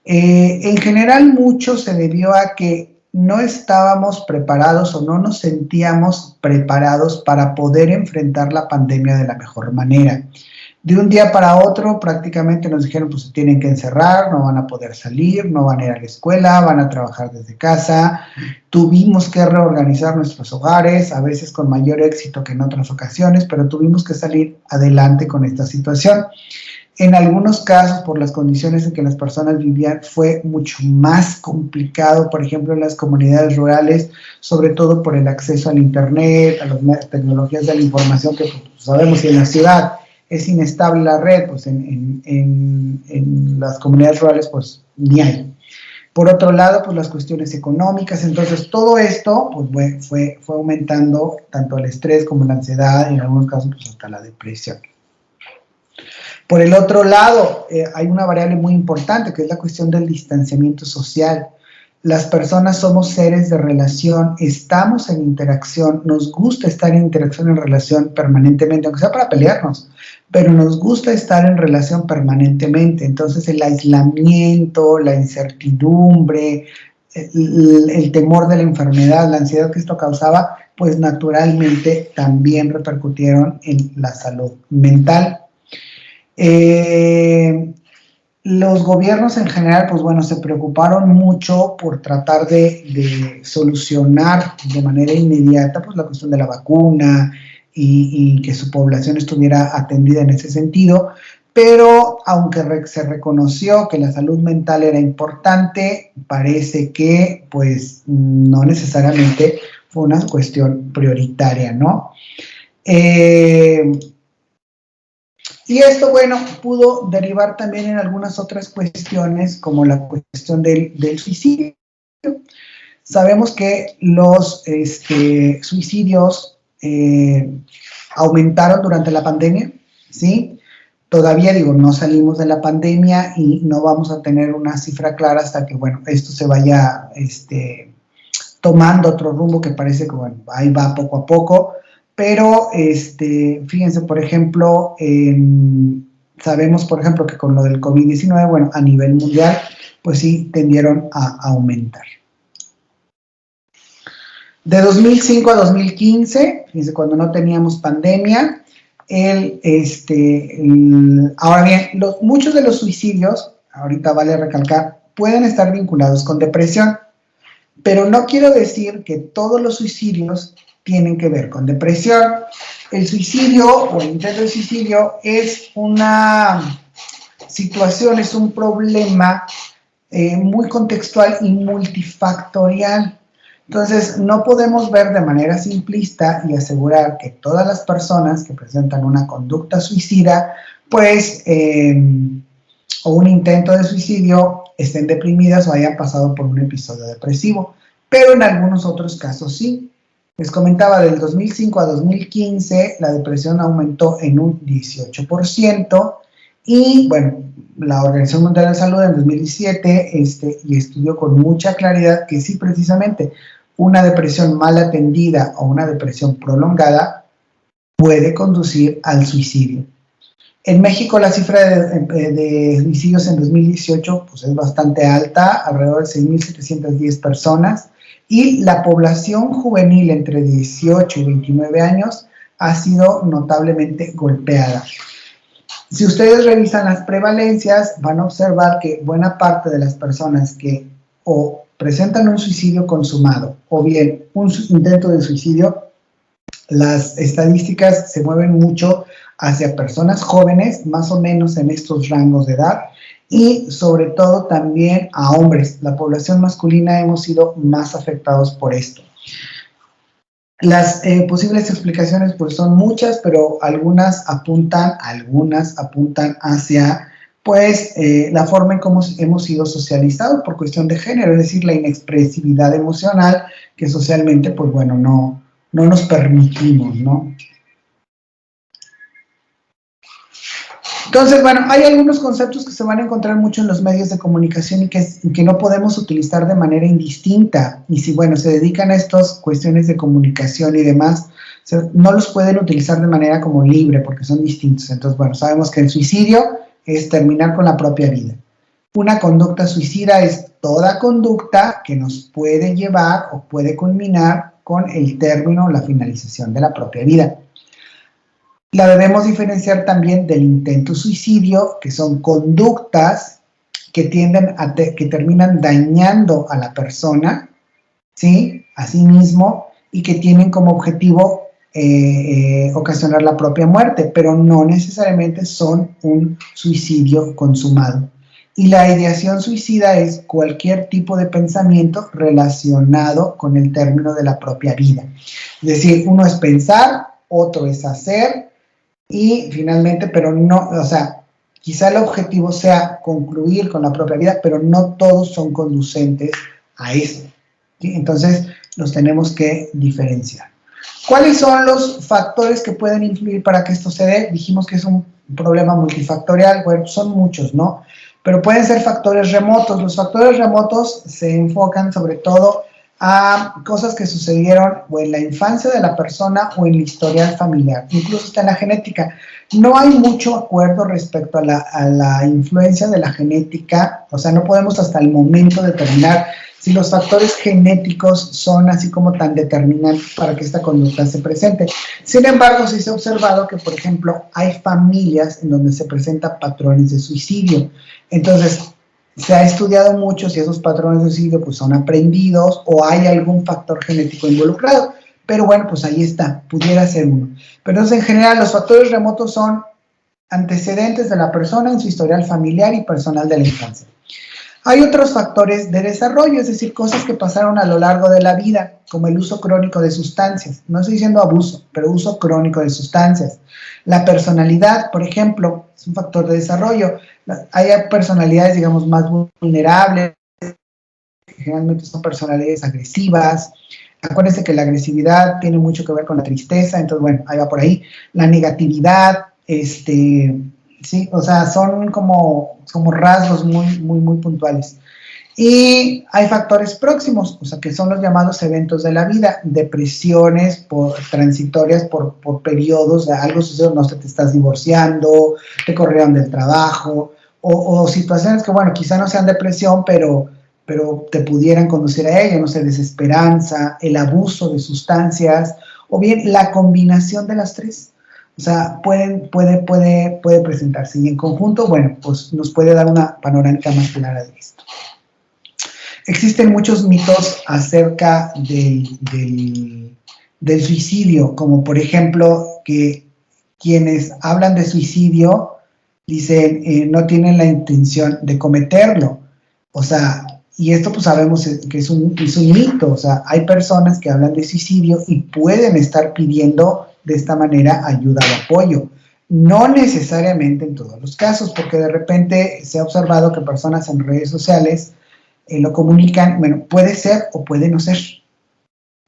En general, mucho se debió a que no estábamos preparados o no nos sentíamos preparados para poder enfrentar la pandemia de la mejor manera. De un día para otro prácticamente nos dijeron pues se tienen que encerrar, no van a poder salir, no van a ir a la escuela, van a trabajar desde casa. Tuvimos que reorganizar nuestros hogares, a veces con mayor éxito que en otras ocasiones, pero tuvimos que salir adelante con esta situación. En algunos casos, por las condiciones en que las personas vivían, fue mucho más complicado, por ejemplo, en las comunidades rurales, sobre todo por el acceso al internet, a las tecnologías de la información que pues, sabemos que en la ciudad es inestable la red, pues en las comunidades rurales pues ni hay. Por otro lado, pues las cuestiones económicas, entonces todo esto pues fue aumentando tanto el estrés como la ansiedad y en algunos casos pues hasta la depresión. Por el otro lado, hay una variable muy importante que es la cuestión del distanciamiento social. Las personas somos seres de relación, estamos en interacción, nos gusta estar en interacción, en relación permanentemente, aunque sea para pelearnos, pero nos gusta estar en relación permanentemente. Entonces el aislamiento, la incertidumbre, el temor de la enfermedad, la ansiedad que esto causaba, pues naturalmente también repercutieron en la salud mental. Los gobiernos en general, pues bueno, se preocuparon mucho por tratar de solucionar de manera inmediata pues la cuestión de la vacuna y que su población estuviera atendida en ese sentido, pero aunque se reconoció que la salud mental era importante, parece que pues no necesariamente fue una cuestión prioritaria, ¿no? Y esto, bueno, pudo derivar también en algunas otras cuestiones, como la cuestión del suicidio. Sabemos que los suicidios aumentaron durante la pandemia, ¿sí? Todavía, digo, no salimos de la pandemia y no vamos a tener una cifra clara hasta que, bueno, esto se vaya tomando otro rumbo que parece que, bueno, ahí va poco a poco. Pero, fíjense, por ejemplo, sabemos, por ejemplo, que con lo del COVID-19, bueno, a nivel mundial, pues sí, tendieron a aumentar. De 2005 a 2015, fíjense, cuando no teníamos pandemia, ahora bien, muchos de los suicidios, ahorita vale recalcar, pueden estar vinculados con depresión, pero no quiero decir que todos los suicidios tienen que ver con depresión. El suicidio o el intento de suicidio es una situación, es un problema muy contextual y multifactorial. Entonces, no podemos ver de manera simplista y asegurar que todas las personas que presentan una conducta suicida, pues, o un intento de suicidio, estén deprimidas o hayan pasado por un episodio depresivo. Pero en algunos otros casos sí. Les comentaba, del 2005 a 2015, la depresión aumentó en un 18%, y bueno, la Organización Mundial de la Salud en 2017 y estudió con mucha claridad que sí, precisamente, una depresión mal atendida o una depresión prolongada puede conducir al suicidio. En México la cifra de suicidios en 2018 pues, es bastante alta, alrededor de 6.710 personas, y la población juvenil entre 18 y 29 años ha sido notablemente golpeada. Si ustedes revisan las prevalencias, van a observar que buena parte de las personas que o presentan un suicidio consumado o bien un intento de suicidio, las estadísticas se mueven mucho hacia personas jóvenes, más o menos en estos rangos de edad, y sobre todo también a hombres. La población masculina hemos sido más afectados por esto. Las posibles explicaciones pues son muchas, pero algunas apuntan hacia pues la forma en cómo hemos sido socializados por cuestión de género, es decir, la inexpresividad emocional que socialmente pues bueno, no nos permitimos, ¿no? Entonces, bueno, hay algunos conceptos que se van a encontrar mucho en los medios de comunicación y que no podemos utilizar de manera indistinta. Y si, bueno, se dedican a estas cuestiones de comunicación y demás, no los pueden utilizar de manera como libre porque son distintos. Entonces, bueno, sabemos que el suicidio es terminar con la propia vida. Una conducta suicida es toda conducta que nos puede llevar o puede culminar con el término o la finalización de la propia vida. La debemos diferenciar también del intento suicidio, que son conductas que que terminan dañando a la persona, ¿sí? A sí mismo, y que tienen como objetivo ocasionar la propia muerte, pero no necesariamente son un suicidio consumado. Y la ideación suicida es cualquier tipo de pensamiento relacionado con el término de la propia vida. Es decir, uno es pensar, otro es hacer, y finalmente, pero no, o sea, quizá el objetivo sea concluir con la propia vida, pero no todos son conducentes a eso, ¿sí? Entonces, los tenemos que diferenciar. ¿Cuáles son los factores que pueden influir para que esto se dé? Dijimos que es un problema multifactorial, bueno, son muchos, ¿no? Pero pueden ser factores remotos. Los factores remotos se enfocan sobre todo a cosas que sucedieron o en la infancia de la persona o en la historia familiar, incluso está en la genética. No hay mucho acuerdo respecto a la influencia de la genética, o sea, no podemos hasta el momento determinar si los factores genéticos son así como tan determinantes para que esta conducta se presente. Sin embargo, sí se ha observado que, por ejemplo, hay familias en donde se presentan patrones de suicidio. Entonces, se ha estudiado mucho si esos patrones de suicidio pues, son aprendidos o hay algún factor genético involucrado. Pero bueno, pues ahí está, pudiera ser uno. Pero entonces, en general, los factores remotos son antecedentes de la persona en su historial familiar y personal de la infancia. Hay otros factores de desarrollo, es decir, cosas que pasaron a lo largo de la vida, como el uso crónico de sustancias. No estoy diciendo abuso, pero uso crónico de sustancias. La personalidad, por ejemplo, es un factor de desarrollo. Hay personalidades, digamos, más vulnerables, que generalmente son personalidades agresivas. Acuérdense que la agresividad tiene mucho que ver con la tristeza, entonces, bueno, ahí va por ahí. La negatividad, sí, o sea, son como rasgos muy puntuales. Y hay factores próximos, o sea, que son los llamados eventos de la vida, depresiones transitorias por periodos, algo sucedió, no sé, te estás divorciando, te corrieron del trabajo, o situaciones que, bueno, quizá no sean depresión, pero te pudieran conducir a ello, no sé, desesperanza, el abuso de sustancias, o bien la combinación de las tres. O sea, puede presentarse. Y en conjunto, bueno, pues nos puede dar una panorámica más clara de esto. Existen muchos mitos acerca del suicidio, como por ejemplo que quienes hablan de suicidio dicen no tienen la intención de cometerlo. O sea, y esto pues sabemos que es un mito. O sea, hay personas que hablan de suicidio y pueden estar pidiendo de esta manera ayuda o apoyo. No necesariamente en todos los casos, porque de repente se ha observado que personas en redes sociales lo comunican, bueno, puede ser o puede no ser.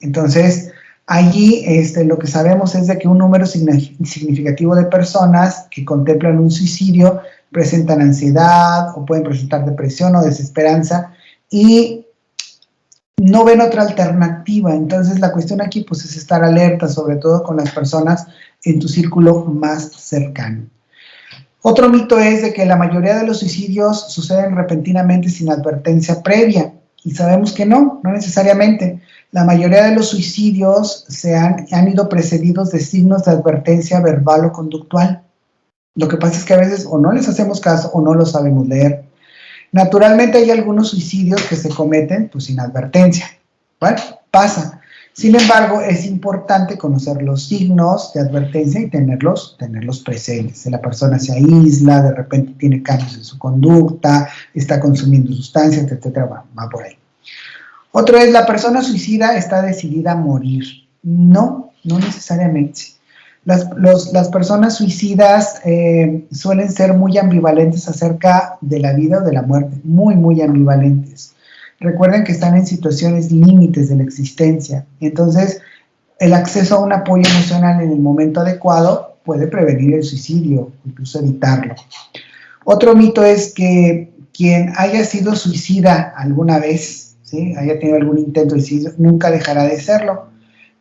Entonces, allí lo que sabemos es de que un número significativo de personas que contemplan un suicidio presentan ansiedad o pueden presentar depresión o desesperanza y no ven otra alternativa. Entonces la cuestión aquí pues es estar alerta, sobre todo con las personas en tu círculo más cercano. Otro mito es de que la mayoría de los suicidios suceden repentinamente sin advertencia previa, y sabemos que no necesariamente. La mayoría de los suicidios han ido precedidos de signos de advertencia verbal o conductual. Lo que pasa es que a veces o no les hacemos caso o no lo sabemos leer. Naturalmente hay algunos suicidios que se cometen pues sin advertencia. Bueno, pasa. Sin embargo, es importante conocer los signos de advertencia y tenerlos presentes. Si la persona se aísla, de repente tiene cambios en su conducta, está consumiendo sustancias, etcétera, va por ahí. Otro es, la persona suicida está decidida a morir. No necesariamente. Las personas suicidas suelen ser muy ambivalentes acerca de la vida o de la muerte, muy ambivalentes. Recuerden que están en situaciones límites de la existencia, entonces el acceso a un apoyo emocional en el momento adecuado puede prevenir el suicidio, incluso evitarlo. Otro mito es que quien haya sido suicida alguna vez, ¿sí?, haya tenido algún intento de suicidio, nunca dejará de serlo.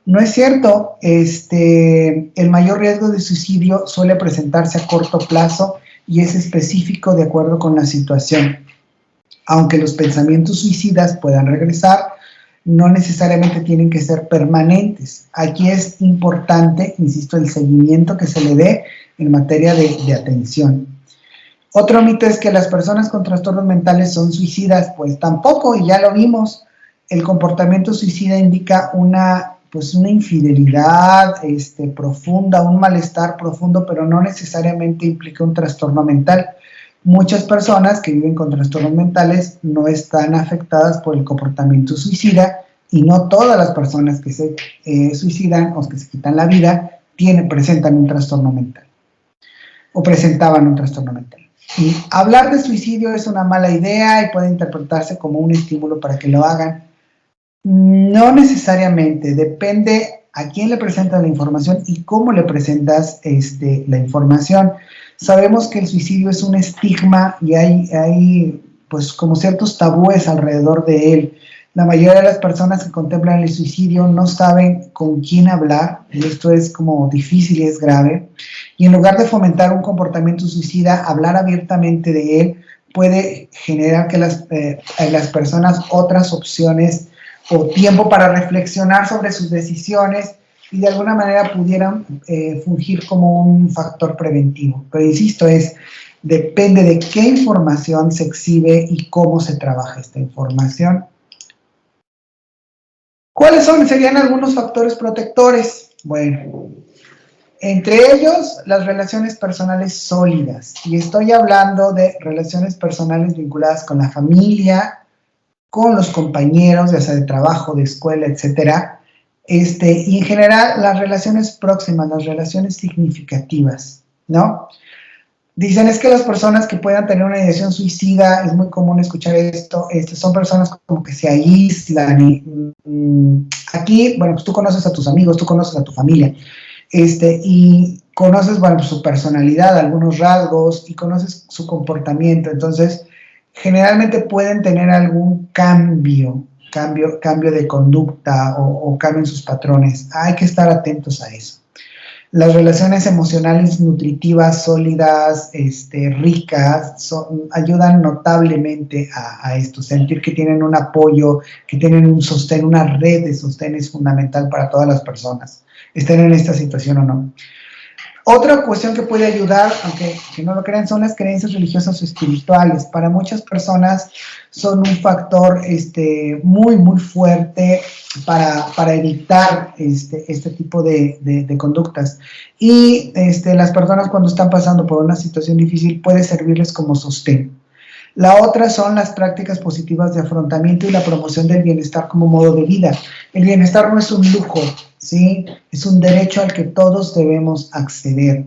No es cierto. El mayor riesgo de suicidio suele presentarse a corto plazo y es específico de acuerdo con la situación. Aunque los pensamientos suicidas puedan regresar, no necesariamente tienen que ser permanentes. Aquí es importante, insisto, el seguimiento que se le dé en materia de atención. Otro mito es que las personas con trastornos mentales son suicidas. Pues tampoco, y ya lo vimos. El comportamiento suicida indica una infidelidad profunda, un malestar profundo, pero no necesariamente implica un trastorno mental. Muchas personas que viven con trastornos mentales no están afectadas por el comportamiento suicida, y no todas las personas que se suicidan o que se quitan la vida presentan un trastorno mental o presentaban un trastorno mental. Y hablar de suicidio es una mala idea y puede interpretarse como un estímulo para que lo hagan. No necesariamente, depende a quién le presentas la información y cómo le presentas la información. Sabemos que el suicidio es un estigma y hay pues como ciertos tabúes alrededor de él. La mayoría de las personas que contemplan el suicidio no saben con quién hablar, y esto es como difícil y es grave. Y en lugar de fomentar un comportamiento suicida, hablar abiertamente de él puede generar que las personas otras opciones o tiempo para reflexionar sobre sus decisiones y de alguna manera pudieran fungir como un factor preventivo. Pero insisto, depende de qué información se exhibe y cómo se trabaja esta información. ¿Cuáles serían algunos factores protectores? Bueno, entre ellos, las relaciones personales sólidas. Y estoy hablando de relaciones personales vinculadas con la familia, con los compañeros, ya sea de trabajo, de escuela, etcétera. Y en general, las relaciones próximas, las relaciones significativas, ¿no? Dicen, es que las personas que puedan tener una ideación suicida, es muy común escuchar esto, son personas como que se aíslan. Aquí, bueno, pues tú conoces a tus amigos, tú conoces a tu familia, y conoces, bueno, pues su personalidad, algunos rasgos, y conoces su comportamiento. Entonces, generalmente pueden tener algún cambio de conducta o cambio en sus patrones. Hay que estar atentos a eso. Las relaciones emocionales nutritivas, sólidas, ricas, ayudan notablemente a esto. Sentir que tienen un apoyo, que tienen un sostén, una red de sostén es fundamental para todas las personas, estén en esta situación o no. Otra cuestión que puede ayudar, aunque que no lo crean, son las creencias religiosas o espirituales. Para muchas personas son un factor muy fuerte para evitar este tipo de conductas. Y las personas, cuando están pasando por una situación difícil, puede servirles como sostén. La otra son las prácticas positivas de afrontamiento y la promoción del bienestar como modo de vida. El bienestar no es un lujo, ¿sí? Es un derecho al que todos debemos acceder.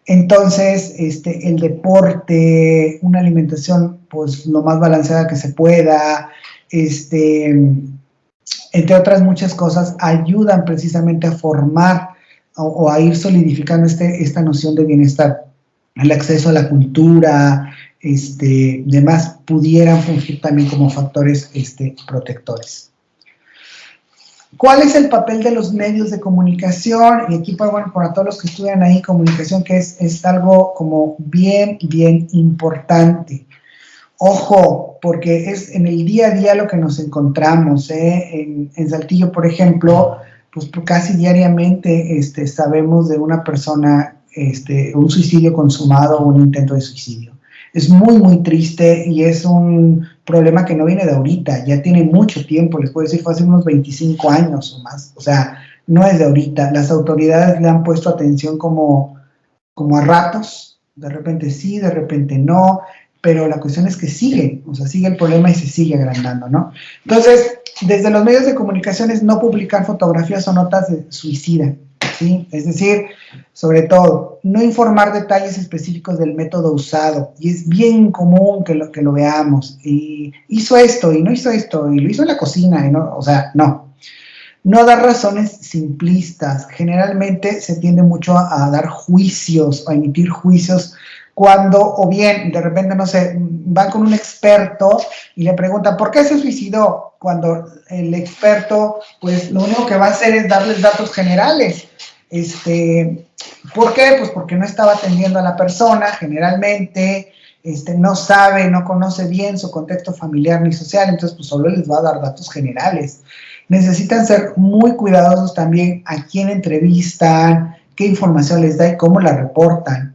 Entonces, el deporte, una alimentación pues lo más balanceada que se pueda, entre otras muchas cosas, ayudan precisamente a formar o a ir solidificando esta noción de bienestar. El acceso a la cultura, demás pudieran fungir también como factores protectores. ¿Cuál es el papel de los medios de comunicación? Y aquí, bueno, para todos los que estudian ahí comunicación, que es algo como bien importante. Ojo, porque es en el día a día lo que nos encontramos, en Saltillo, por ejemplo, pues casi diariamente sabemos de una persona un suicidio consumado o un intento de suicidio. Es muy, muy triste y es un problema que no viene de ahorita, ya tiene mucho tiempo, les puedo decir, fue hace unos 25 años o más, o sea, no es de ahorita. Las autoridades le han puesto atención como a ratos, de repente sí, de repente no, pero la cuestión es que sigue, o sea, sigue el problema y se sigue agrandando, ¿no? Entonces, desde los medios de comunicación es no publicar fotografías o notas de suicida, ¿sí? Es decir, sobre todo, no informar detalles específicos del método usado, y es bien común que lo veamos, y hizo esto, y no hizo esto, y lo hizo en la cocina, y no, o sea, no. No dar razones simplistas. Generalmente se tiende mucho a dar juicios, a emitir juicios, cuando, o bien, de repente, no sé, van con un experto y le preguntan, ¿por qué se suicidó? Cuando el experto, pues, lo único que va a hacer es darles datos generales. ¿Por qué? Pues porque no estaba atendiendo a la persona, generalmente, no sabe, no conoce bien su contexto familiar ni social, entonces, pues, solo les va a dar datos generales. Necesitan ser muy cuidadosos también a quién entrevistan, qué información les da y cómo la reportan.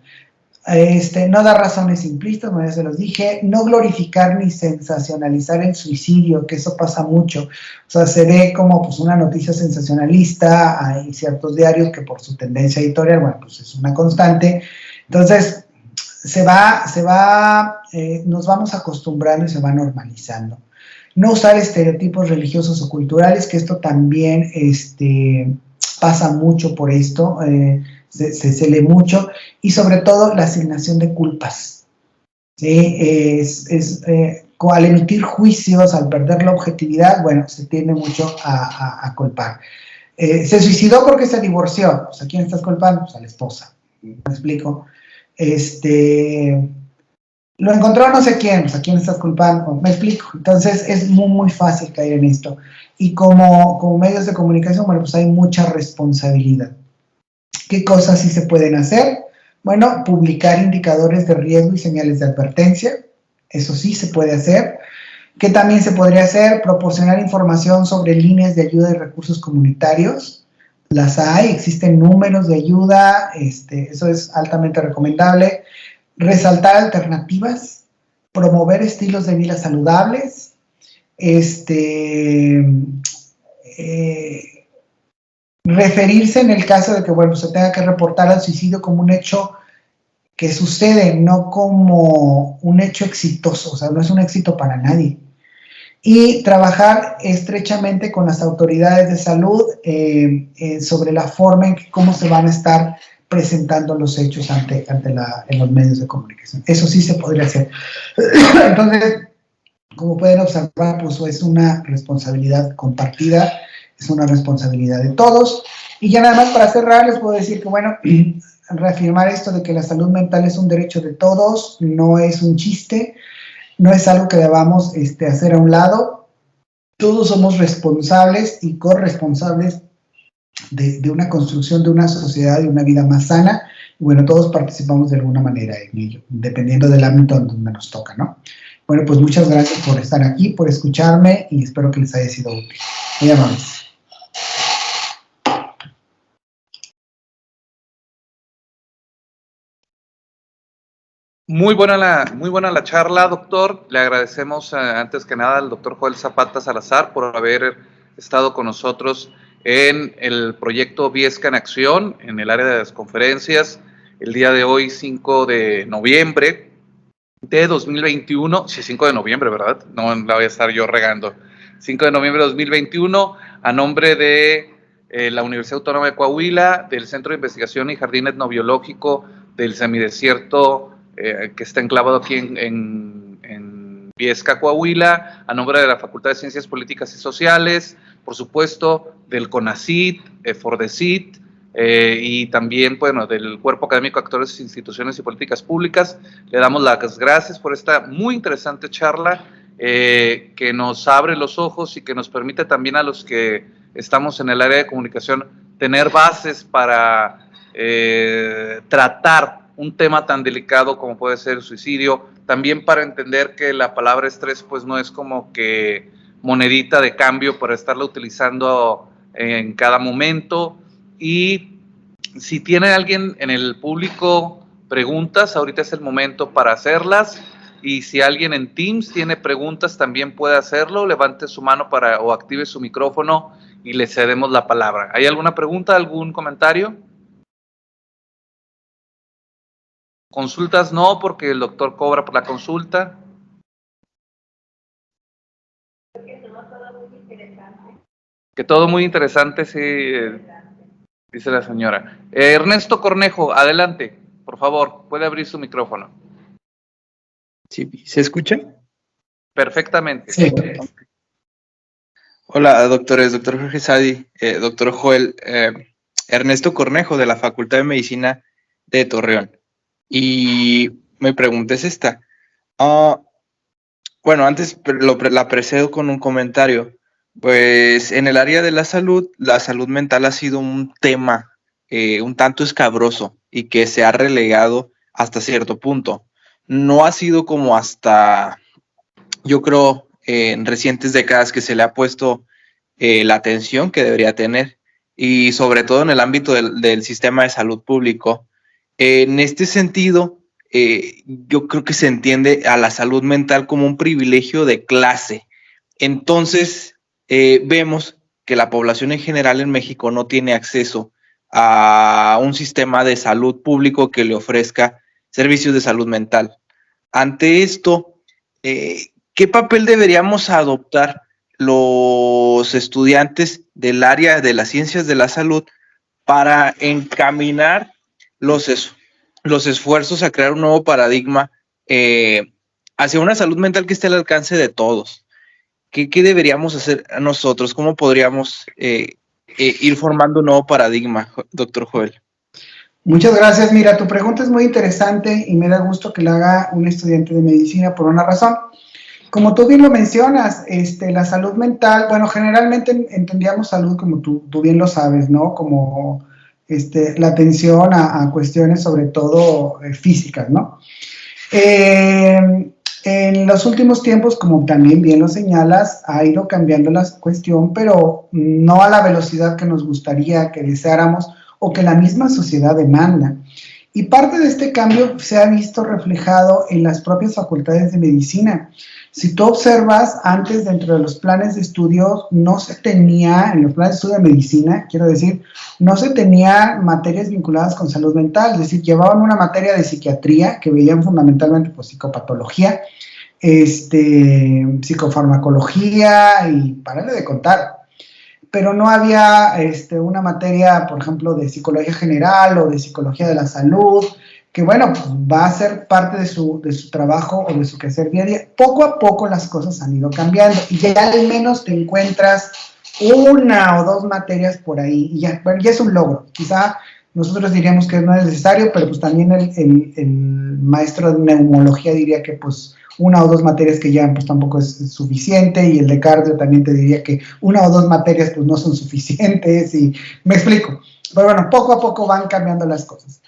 No dar razones simplistas, como ya se los dije, no glorificar ni sensacionalizar el suicidio, que eso pasa mucho. O sea, se ve como pues, una noticia sensacionalista, hay ciertos diarios que por su tendencia editorial, bueno, pues es una constante. Entonces, nos vamos acostumbrando y se va normalizando. No usar estereotipos religiosos o culturales, que esto también pasa mucho por esto, se lee mucho, y sobre todo la asignación de culpas. ¿Sí? Al emitir juicios, al perder la objetividad, bueno, se tiende mucho a culpar. Se suicidó porque se divorció, pues, ¿a quién estás culpando? Pues a la esposa, ¿me explico? Lo encontró no sé quién, pues a quién estás culpando, me explico. Entonces es muy, muy fácil caer en esto. Y como medios de comunicación, bueno, pues hay mucha responsabilidad. ¿Qué cosas sí se pueden hacer? Bueno, publicar indicadores de riesgo y señales de advertencia, eso sí se puede hacer. ¿Qué también se podría hacer? Proporcionar información sobre líneas de ayuda y recursos comunitarios. Las hay, existen números de ayuda, eso es altamente recomendable. Resaltar alternativas, promover estilos de vida saludables, referirse en el caso de que, bueno, se tenga que reportar al suicidio como un hecho que sucede, no como un hecho exitoso, o sea, no es un éxito para nadie. Y trabajar estrechamente con las autoridades de salud sobre la forma en cómo se van a estar presentando los hechos en los medios de comunicación. Eso sí se podría hacer. Entonces, como pueden observar, pues es una responsabilidad compartida, es una responsabilidad de todos. Y ya nada más para cerrar, les puedo decir que, bueno, reafirmar esto de que la salud mental es un derecho de todos, no es un chiste, no es algo que debamos hacer a un lado. Todos somos responsables y corresponsables de una construcción de una sociedad y una vida más sana. Y bueno, todos participamos de alguna manera en ello, dependiendo del ámbito en donde nos toca, ¿no? Bueno, pues muchas gracias por estar aquí, por escucharme y espero que les haya sido útil. Muy amables. Muy buena la charla, doctor. Le agradecemos antes que nada al doctor Joel Zapata Salazar por haber estado con nosotros en el proyecto Viesca en Acción, en el área de las conferencias, el día de hoy, 5 de noviembre de 2021, sí, 5 de noviembre, ¿verdad? No la voy a estar yo regando. 5 de noviembre de 2021, a nombre de la Universidad Autónoma de Coahuila, del Centro de Investigación y Jardín Etnobiológico del Semidesierto, que está enclavado aquí en Viesca, Coahuila, a nombre de la Facultad de Ciencias Políticas y Sociales, por supuesto, del CONACYT, FORDECYT, y también, bueno, del Cuerpo Académico de Actores, Instituciones y Políticas Públicas. Le damos las gracias por esta muy interesante charla que nos abre los ojos y que nos permite también a los que estamos en el área de comunicación tener bases para tratar un tema tan delicado como puede ser el suicidio, también para entender que la palabra estrés pues no es como que monedita de cambio para estarla utilizando en cada momento, y Si tiene alguien en el público preguntas, ahorita es el momento para hacerlas. Y si alguien en Teams tiene preguntas, también puede hacerlo. Levante su mano o active su micrófono y le cedemos la palabra. ¿Hay alguna pregunta, algún comentario? Consultas no, porque el doctor cobra por la consulta. Que todo muy interesante, sí, dice la señora. Ernesto Cornejo, adelante, por favor, puede abrir su micrófono. Sí, ¿se escucha? Perfectamente. Sí. Hola, doctores, doctor Jorge Sadi, doctor Joel, Ernesto Cornejo de la Facultad de Medicina de Torreón. Y mi pregunta es esta. Bueno, antes la precedo con un comentario. Pues en el área de la salud mental ha sido un tema un tanto escabroso y que se ha relegado hasta cierto punto. No ha sido como hasta, yo creo, en recientes décadas que se le ha puesto la atención que debería tener, y sobre todo en el ámbito del sistema de salud público. En este sentido, yo creo que se entiende a la salud mental como un privilegio de clase. Entonces, vemos que la población en general en México no tiene acceso a un sistema de salud público que le ofrezca servicios de salud mental. Ante esto, ¿qué papel deberíamos adoptar los estudiantes del área de las ciencias de la salud para encaminar los esfuerzos a crear un nuevo paradigma hacia una salud mental que esté al alcance de todos? ¿Qué deberíamos hacer nosotros? ¿Cómo podríamos ir formando un nuevo paradigma, doctor Joel? Muchas gracias. Mira, tu pregunta es muy interesante y me da gusto que la haga un estudiante de medicina por una razón. Como tú bien lo mencionas, la salud mental, bueno, generalmente entendíamos salud como tú bien lo sabes, ¿no? Como la atención a cuestiones sobre todo físicas, ¿no? En los últimos tiempos, como también bien lo señalas, ha ido cambiando la cuestión, pero no a la velocidad que nos gustaría, que deseáramos o que la misma sociedad demanda. Y parte de este cambio se ha visto reflejado en las propias facultades de medicina. Si tú observas, antes dentro de los planes de estudio no se tenía, en los planes de estudio de medicina, quiero decir, no se tenía materias vinculadas con salud mental, es decir, llevaban una materia de psiquiatría que veían fundamentalmente pues psicopatología, psicofarmacología y párale de contar. Pero no había una materia, por ejemplo, de psicología general o de psicología de la salud, que bueno, pues va a ser parte de su trabajo o de su quehacer día a día. Poco a poco las cosas han ido cambiando y ya al menos te encuentras una o dos materias por ahí y ya, bueno, ya es un logro. Quizá nosotros diríamos que no es necesario, pero pues también el maestro de neumología diría que pues una o dos materias que llevan pues tampoco es suficiente, y el de cardio también te diría que una o dos materias pues no son suficientes, y me explico. Pero bueno, poco a poco van cambiando las cosas.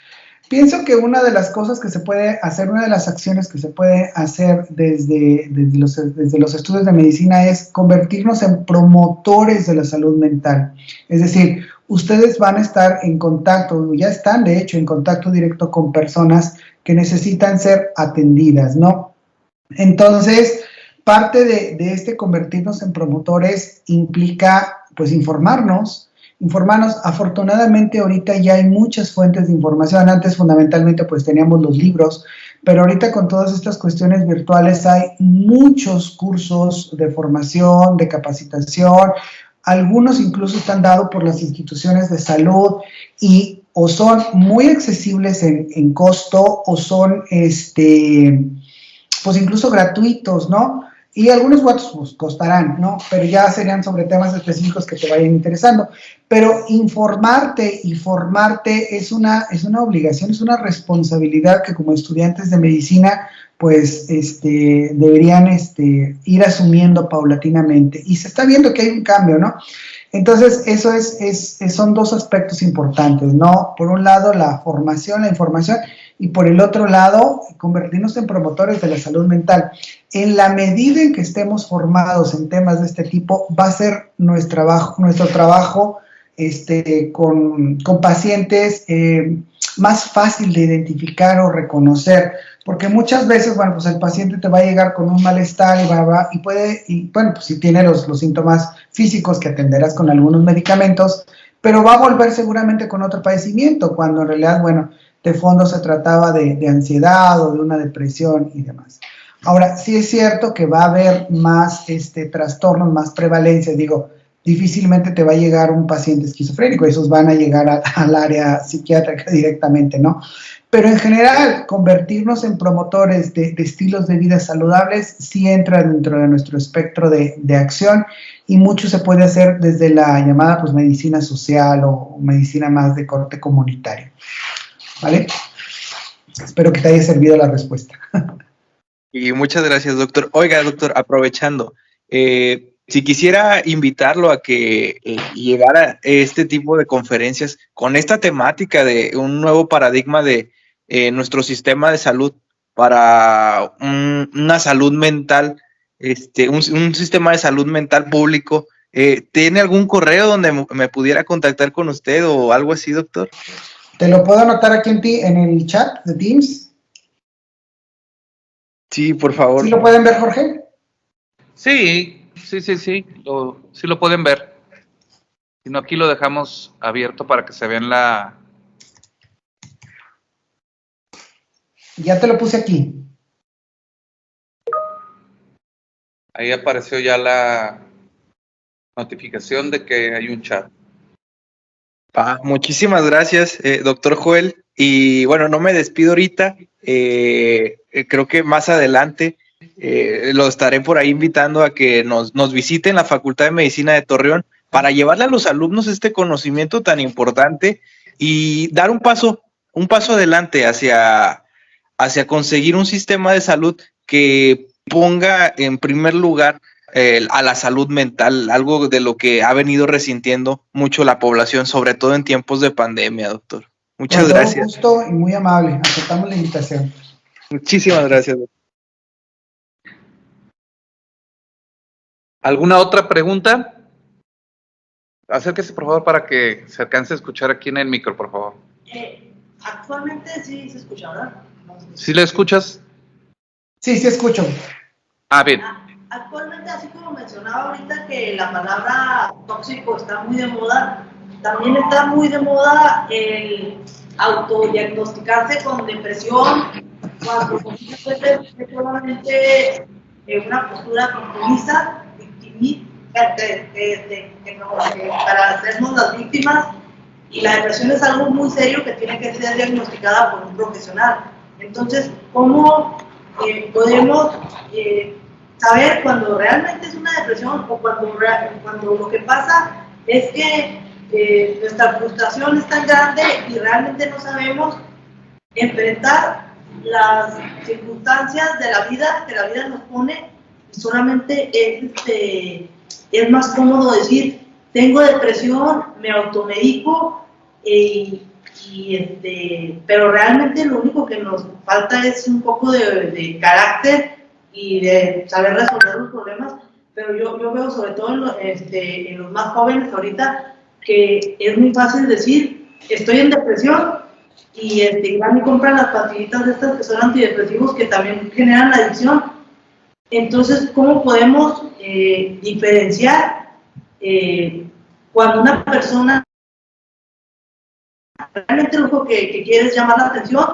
Pienso que una de las cosas que se puede hacer, una de las acciones que se puede hacer desde los estudios de medicina es convertirnos en promotores de la salud mental. Es decir, ustedes van a estar en contacto, ya están de hecho en contacto directo con personas que necesitan ser atendidas, ¿no? Entonces, parte de este convertirnos en promotores implica, pues, informarnos. Afortunadamente, ahorita ya hay muchas fuentes de información. Antes, fundamentalmente, pues, teníamos los libros, pero ahorita con todas estas cuestiones virtuales hay muchos cursos de formación, de capacitación. Algunos incluso están dados por las instituciones de salud y o son muy accesibles en costo o son, pues incluso gratuitos, ¿no? Y algunos pues costarán, ¿no? Pero ya serían sobre temas específicos que te vayan interesando. Pero informarte y formarte es una obligación, es una responsabilidad que como estudiantes de medicina, pues, deberían ir asumiendo paulatinamente. Y se está viendo que hay un cambio, ¿no? Entonces, eso son dos aspectos importantes, ¿no? Por un lado, la formación, la información, y por el otro lado, convertirnos en promotores de la salud mental. En la medida en que estemos formados en temas de este tipo, va a ser nuestro trabajo con pacientes más fácil de identificar o reconocer, porque muchas veces, bueno, pues el paciente te va a llegar con un malestar y bueno, pues si tiene los síntomas físicos que atenderás con algunos medicamentos, pero va a volver seguramente con otro padecimiento, cuando en realidad, bueno, de fondo se trataba de ansiedad o de una depresión y demás. Ahora, sí es cierto que va a haber más trastornos, más prevalencia, digo, difícilmente te va a llegar un paciente esquizofrénico, esos van a llegar al área psiquiátrica directamente, ¿no? Pero en general, convertirnos en promotores de estilos de vida saludables sí entra dentro de nuestro espectro de acción, y mucho se puede hacer desde la llamada pues medicina social o medicina más de corte comunitario, ¿vale? Espero que te haya servido la respuesta. Y muchas gracias, doctor. Oiga, doctor, aprovechando, si quisiera invitarlo a que llegara a este tipo de conferencias con esta temática de un nuevo paradigma de nuestro sistema de salud para una salud mental, un sistema de salud mental público, ¿tiene algún correo donde me pudiera contactar con usted o algo así, doctor? ¿Te lo puedo anotar aquí en el chat de Teams? Sí, por favor. ¿Sí lo pueden ver, Jorge? Sí, sí lo pueden ver. Si no, aquí lo dejamos abierto para que se vean la... Ya te lo puse aquí. Ahí apareció ya la notificación de que hay un chat. Muchísimas gracias, doctor Joel. Y bueno, no me despido ahorita. Creo que más adelante lo estaré por ahí invitando a que nos visite en la Facultad de Medicina de Torreón para llevarle a los alumnos este conocimiento tan importante y dar un paso adelante hacia conseguir un sistema de salud que ponga en primer lugar a la salud mental, algo de lo que ha venido resintiendo mucho la población, sobre todo en tiempos de pandemia, doctor. Muchas gracias. Con todo gusto y muy amable. Aceptamos la invitación. Muchísimas gracias, doctor. ¿Alguna otra pregunta? Acérquese, por favor, para que se alcance a escuchar aquí en el micro, por favor. Actualmente sí se escucha, ¿verdad? ¿Sí le escuchas? Sí, sí escucho. Bien. Actualmente, así como mencionaba ahorita que la palabra tóxico está muy de moda, también está muy de moda el autodiagnosticarse con depresión, cuando posiblemente es solamente una postura consumista, para hacernos las víctimas, y la depresión es algo muy serio que tiene que ser diagnosticada por un profesional. Entonces, ¿cómo podemos saber cuando realmente es una depresión o cuando lo que pasa es que nuestra frustración es tan grande y realmente no sabemos enfrentar las circunstancias de la vida que la vida nos pone, y solamente es más cómodo decir tengo depresión, me automedico, pero realmente lo único que nos falta es un poco de carácter y de saber resolver los problemas. Pero yo veo sobre todo en los más jóvenes ahorita que es muy fácil decir estoy en depresión y van y compran las pastillitas de estas que son antidepresivos que también generan la adicción. Entonces, ¿cómo podemos diferenciar cuando una persona realmente lo único que quiere es llamar la atención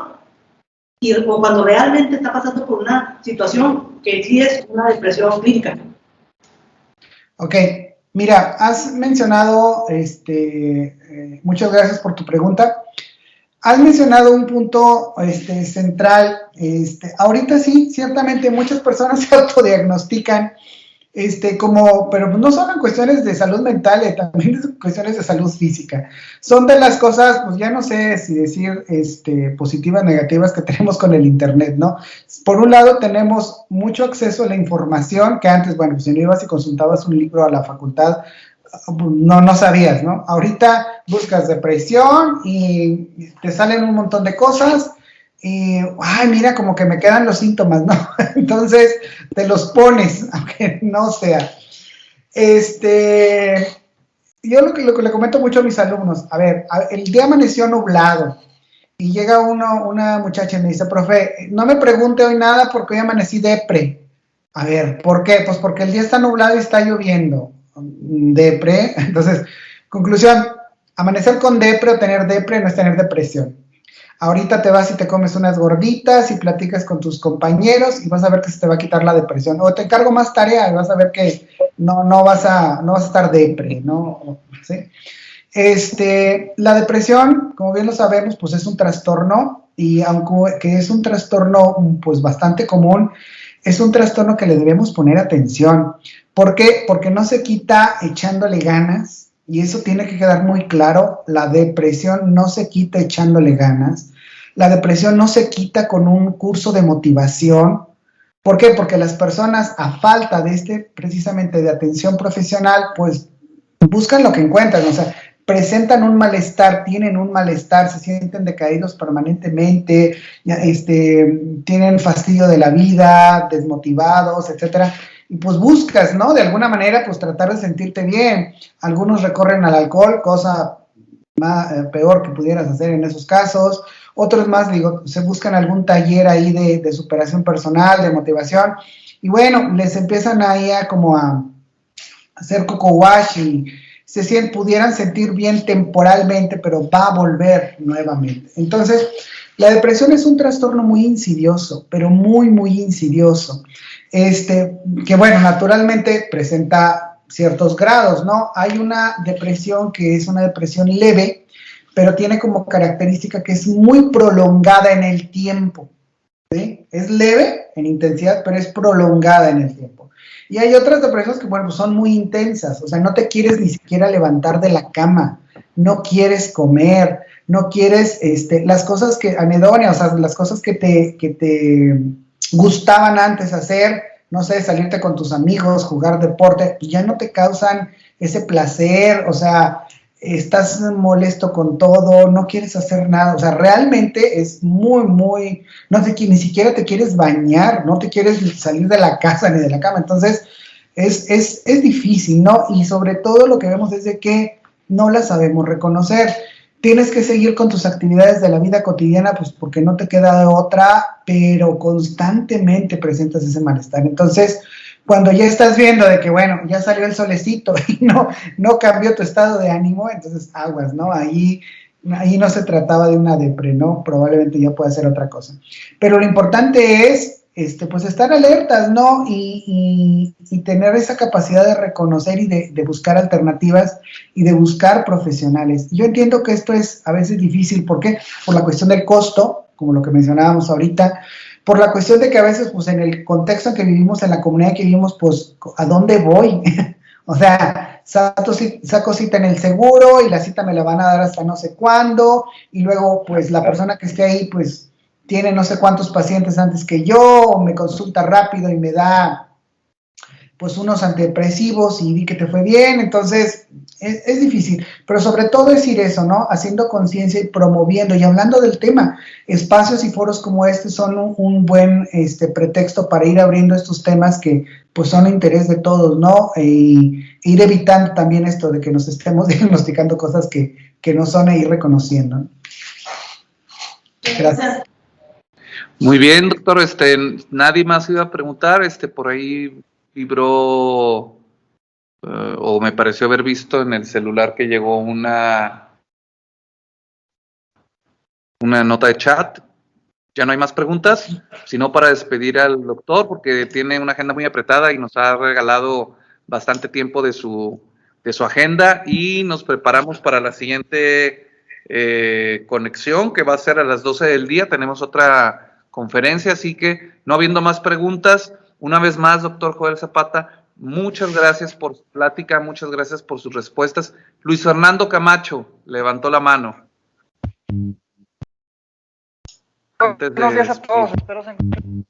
o cuando realmente está pasando por una situación que sí es una depresión clínica? Ok, mira, has mencionado, muchas gracias por tu pregunta. Has mencionado un punto central. Ahorita sí, ciertamente muchas personas se autodiagnostican, pero no solo en cuestiones de salud mental, también en cuestiones de salud física. Son de las cosas, pues ya no sé si decir positivas, negativas que tenemos con el internet, ¿no? Por un lado tenemos mucho acceso a la información, que antes, bueno, pues si no ibas y consultabas un libro a la facultad, no sabías, ¿no? Ahorita buscas depresión y te salen un montón de cosas y, ay, mira, como que me quedan los síntomas, ¿no? Entonces te los pones, aunque no sea. yo lo que le comento mucho a mis alumnos, a ver, el día amaneció nublado y llega una muchacha y me dice, profe, no me pregunte hoy nada porque hoy amanecí depre. A ver, ¿por qué? Pues porque el día está nublado y está lloviendo. Depre. Entonces, conclusión, amanecer con depre o tener depre no es tener depresión. Ahorita te vas y te comes unas gorditas y platicas con tus compañeros y vas a ver que se te va a quitar la depresión. O te encargo más tarea y vas a ver que no vas a estar depre, ¿no? ¿Sí? La depresión, como bien lo sabemos, pues es un trastorno y aunque que es un trastorno pues bastante común, es un trastorno que le debemos poner atención. ¿Por qué? Porque no se quita echándole ganas y eso tiene que quedar muy claro. La depresión no se quita echándole ganas. La depresión no se quita con un curso de motivación. ¿Por qué? Porque las personas a falta de precisamente de atención profesional, pues buscan lo que encuentran, o sea, presentan un malestar, tienen un malestar, se sienten decaídos permanentemente, tienen fastidio de la vida, desmotivados, etcétera. Y pues buscas, ¿no? De alguna manera, pues tratar de sentirte bien. Algunos recorren al alcohol, cosa peor que pudieras hacer en esos casos. Otros más, digo, se buscan algún taller ahí de superación personal, de motivación. Y bueno, les empiezan ahí a hacer coco wash y pudieran sentir bien temporalmente, pero va a volver nuevamente. Entonces, la depresión es un trastorno muy insidioso, pero muy, muy insidioso. Que bueno, naturalmente presenta ciertos grados, ¿no? Hay una depresión que es una depresión leve, pero tiene como característica que es muy prolongada en el tiempo, ¿sí? Es leve en intensidad, pero es prolongada en el tiempo. Y hay otras depresiones que, bueno, pues son muy intensas, o sea, no te quieres ni siquiera levantar de la cama, no quieres comer, no quieres, las cosas que, anedonia, o sea, las cosas que te gustaban antes hacer, no sé, salirte con tus amigos, jugar deporte, pues ya no te causan ese placer, o sea, estás molesto con todo, no quieres hacer nada, o sea, realmente es muy, muy, no sé, ni siquiera te quieres bañar, no te quieres salir de la casa ni de la cama, entonces es difícil, ¿no? Y sobre todo lo que vemos es de que no la sabemos reconocer. Tienes que seguir con tus actividades de la vida cotidiana, pues porque no te queda otra, pero constantemente presentas ese malestar. Entonces, cuando ya estás viendo de que, bueno, ya salió el solecito y no cambió tu estado de ánimo, entonces aguas, ¿no? Ahí no se trataba de una depre, ¿no? Probablemente ya pueda ser otra cosa. Pero lo importante es, pues estar alertas, ¿no? Y tener esa capacidad de reconocer y de buscar alternativas y de buscar profesionales. Yo entiendo que esto es a veces difícil, ¿por qué? Por la cuestión del costo, como lo que mencionábamos ahorita, por la cuestión de que a veces, pues en el contexto en que vivimos, en la comunidad que vivimos, pues, ¿a dónde voy? O sea, saco cita en el seguro y la cita me la van a dar hasta no sé cuándo, y luego, pues, la persona que esté ahí, pues, tiene no sé cuántos pacientes antes que yo, o me consulta rápido y me da, pues, unos antidepresivos y vi que te fue bien, entonces es difícil, pero sobre todo decir eso, ¿no? Haciendo conciencia y promoviendo y hablando del tema. Espacios y foros como este son un buen pretexto para ir abriendo estos temas que pues son de interés de todos, ¿no? E ir evitando también esto de que nos estemos diagnosticando cosas que no son e ir reconociendo, ¿no? Gracias. Muy bien, doctor. Nadie más iba a preguntar. Por ahí vibró o me pareció haber visto en el celular que llegó una nota de chat. Ya no hay más preguntas, sino para despedir al doctor, porque tiene una agenda muy apretada y nos ha regalado bastante tiempo de su agenda, y nos preparamos para la siguiente conexión, que va a ser a las 12 del día. Tenemos otra conferencia, así que no habiendo más preguntas, una vez más, doctor Joel Zapata, muchas gracias por su plática, muchas gracias por sus respuestas. Luis Fernando Camacho levantó la mano. Buenos días a todos, espero se encuentren.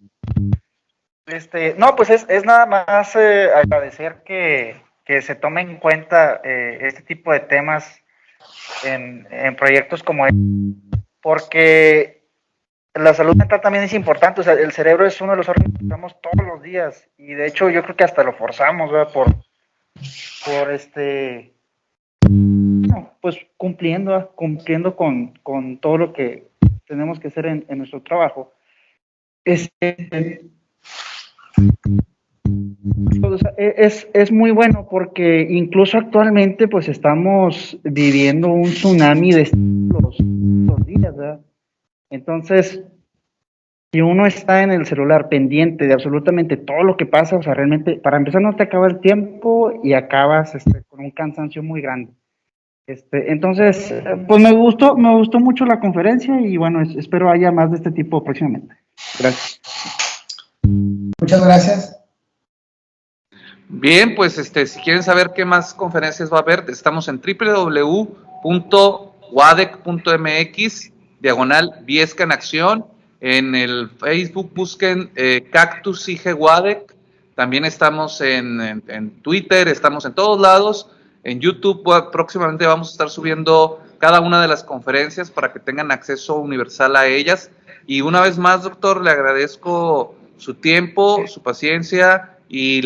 No, pues es nada más agradecer que se tome en cuenta este tipo de temas en proyectos como este, porque la salud mental también es importante. O sea, el cerebro es uno de los órganos que usamos todos los días, y de hecho yo creo que hasta lo forzamos, ¿verdad? bueno, pues cumpliendo con todo lo que tenemos que hacer en nuestro trabajo. Es muy bueno porque incluso actualmente pues estamos viviendo un tsunami de los días, ¿verdad? Entonces, si uno está en el celular pendiente de absolutamente todo lo que pasa, o sea, realmente, para empezar no te acaba el tiempo y acabas con un cansancio muy grande. Entonces, pues me gustó mucho la conferencia y bueno, espero haya más de este tipo próximamente. Gracias. Muchas gracias. Bien, pues si quieren saber qué más conferencias va a haber, estamos en www.wadec.mx/Viesca en Acción. En el Facebook busquen Cactus IG Wadec. También estamos en Twitter, estamos en todos lados. En YouTube próximamente vamos a estar subiendo cada una de las conferencias para que tengan acceso universal a ellas. Y una vez más, doctor, le agradezco su tiempo, su paciencia y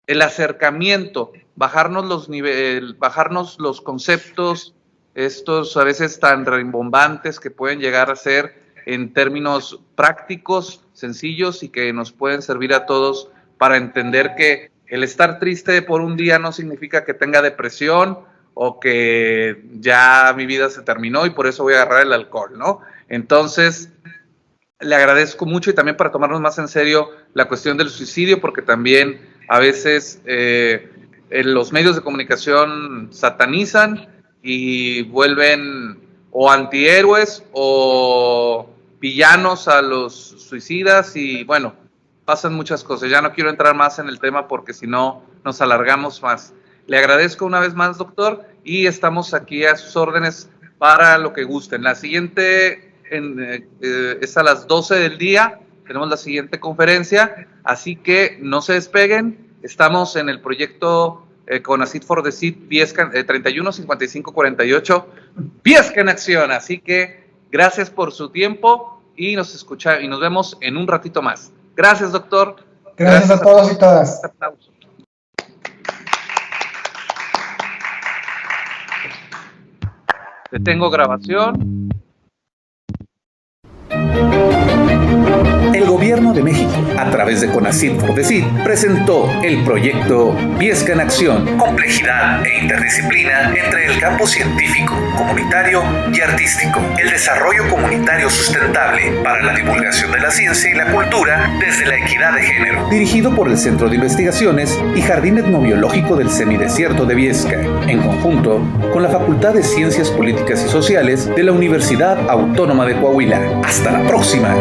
el acercamiento, bajarnos los conceptos, estos a veces tan rimbombantes que pueden llegar a ser en términos prácticos, sencillos y que nos pueden servir a todos para entender que el estar triste por un día no significa que tenga depresión o que ya mi vida se terminó y por eso voy a agarrar el alcohol, ¿no? Entonces, le agradezco mucho y también para tomarnos más en serio la cuestión del suicidio, porque también a veces los medios de comunicación satanizan y vuelven o antihéroes o villanos a los suicidas y bueno, pasan muchas cosas. Ya no quiero entrar más en el tema porque si no nos alargamos más. Le agradezco una vez más, doctor, y estamos aquí a sus órdenes para lo que gusten. La siguiente es a las 12 del día, tenemos la siguiente conferencia, así que no se despeguen. Estamos en el proyecto CONACYT for the Seed 315548, Viesca en Acción. Así que gracias por su tiempo y nos vemos en un ratito más. Gracias, doctor. Gracias a todos y todas. Detengo grabación. El Gobierno de México, a través de CONACYT for the Seed, presentó el proyecto Viesca en Acción, complejidad e interdisciplina entre el campo científico, comunitario y artístico, el desarrollo comunitario sustentable para la divulgación de la ciencia y la cultura desde la equidad de género, dirigido por el Centro de Investigaciones y Jardín Etnobiológico del Semidesierto de Viesca, en conjunto con la Facultad de Ciencias Políticas y Sociales de la Universidad Autónoma de Coahuila. Hasta la próxima.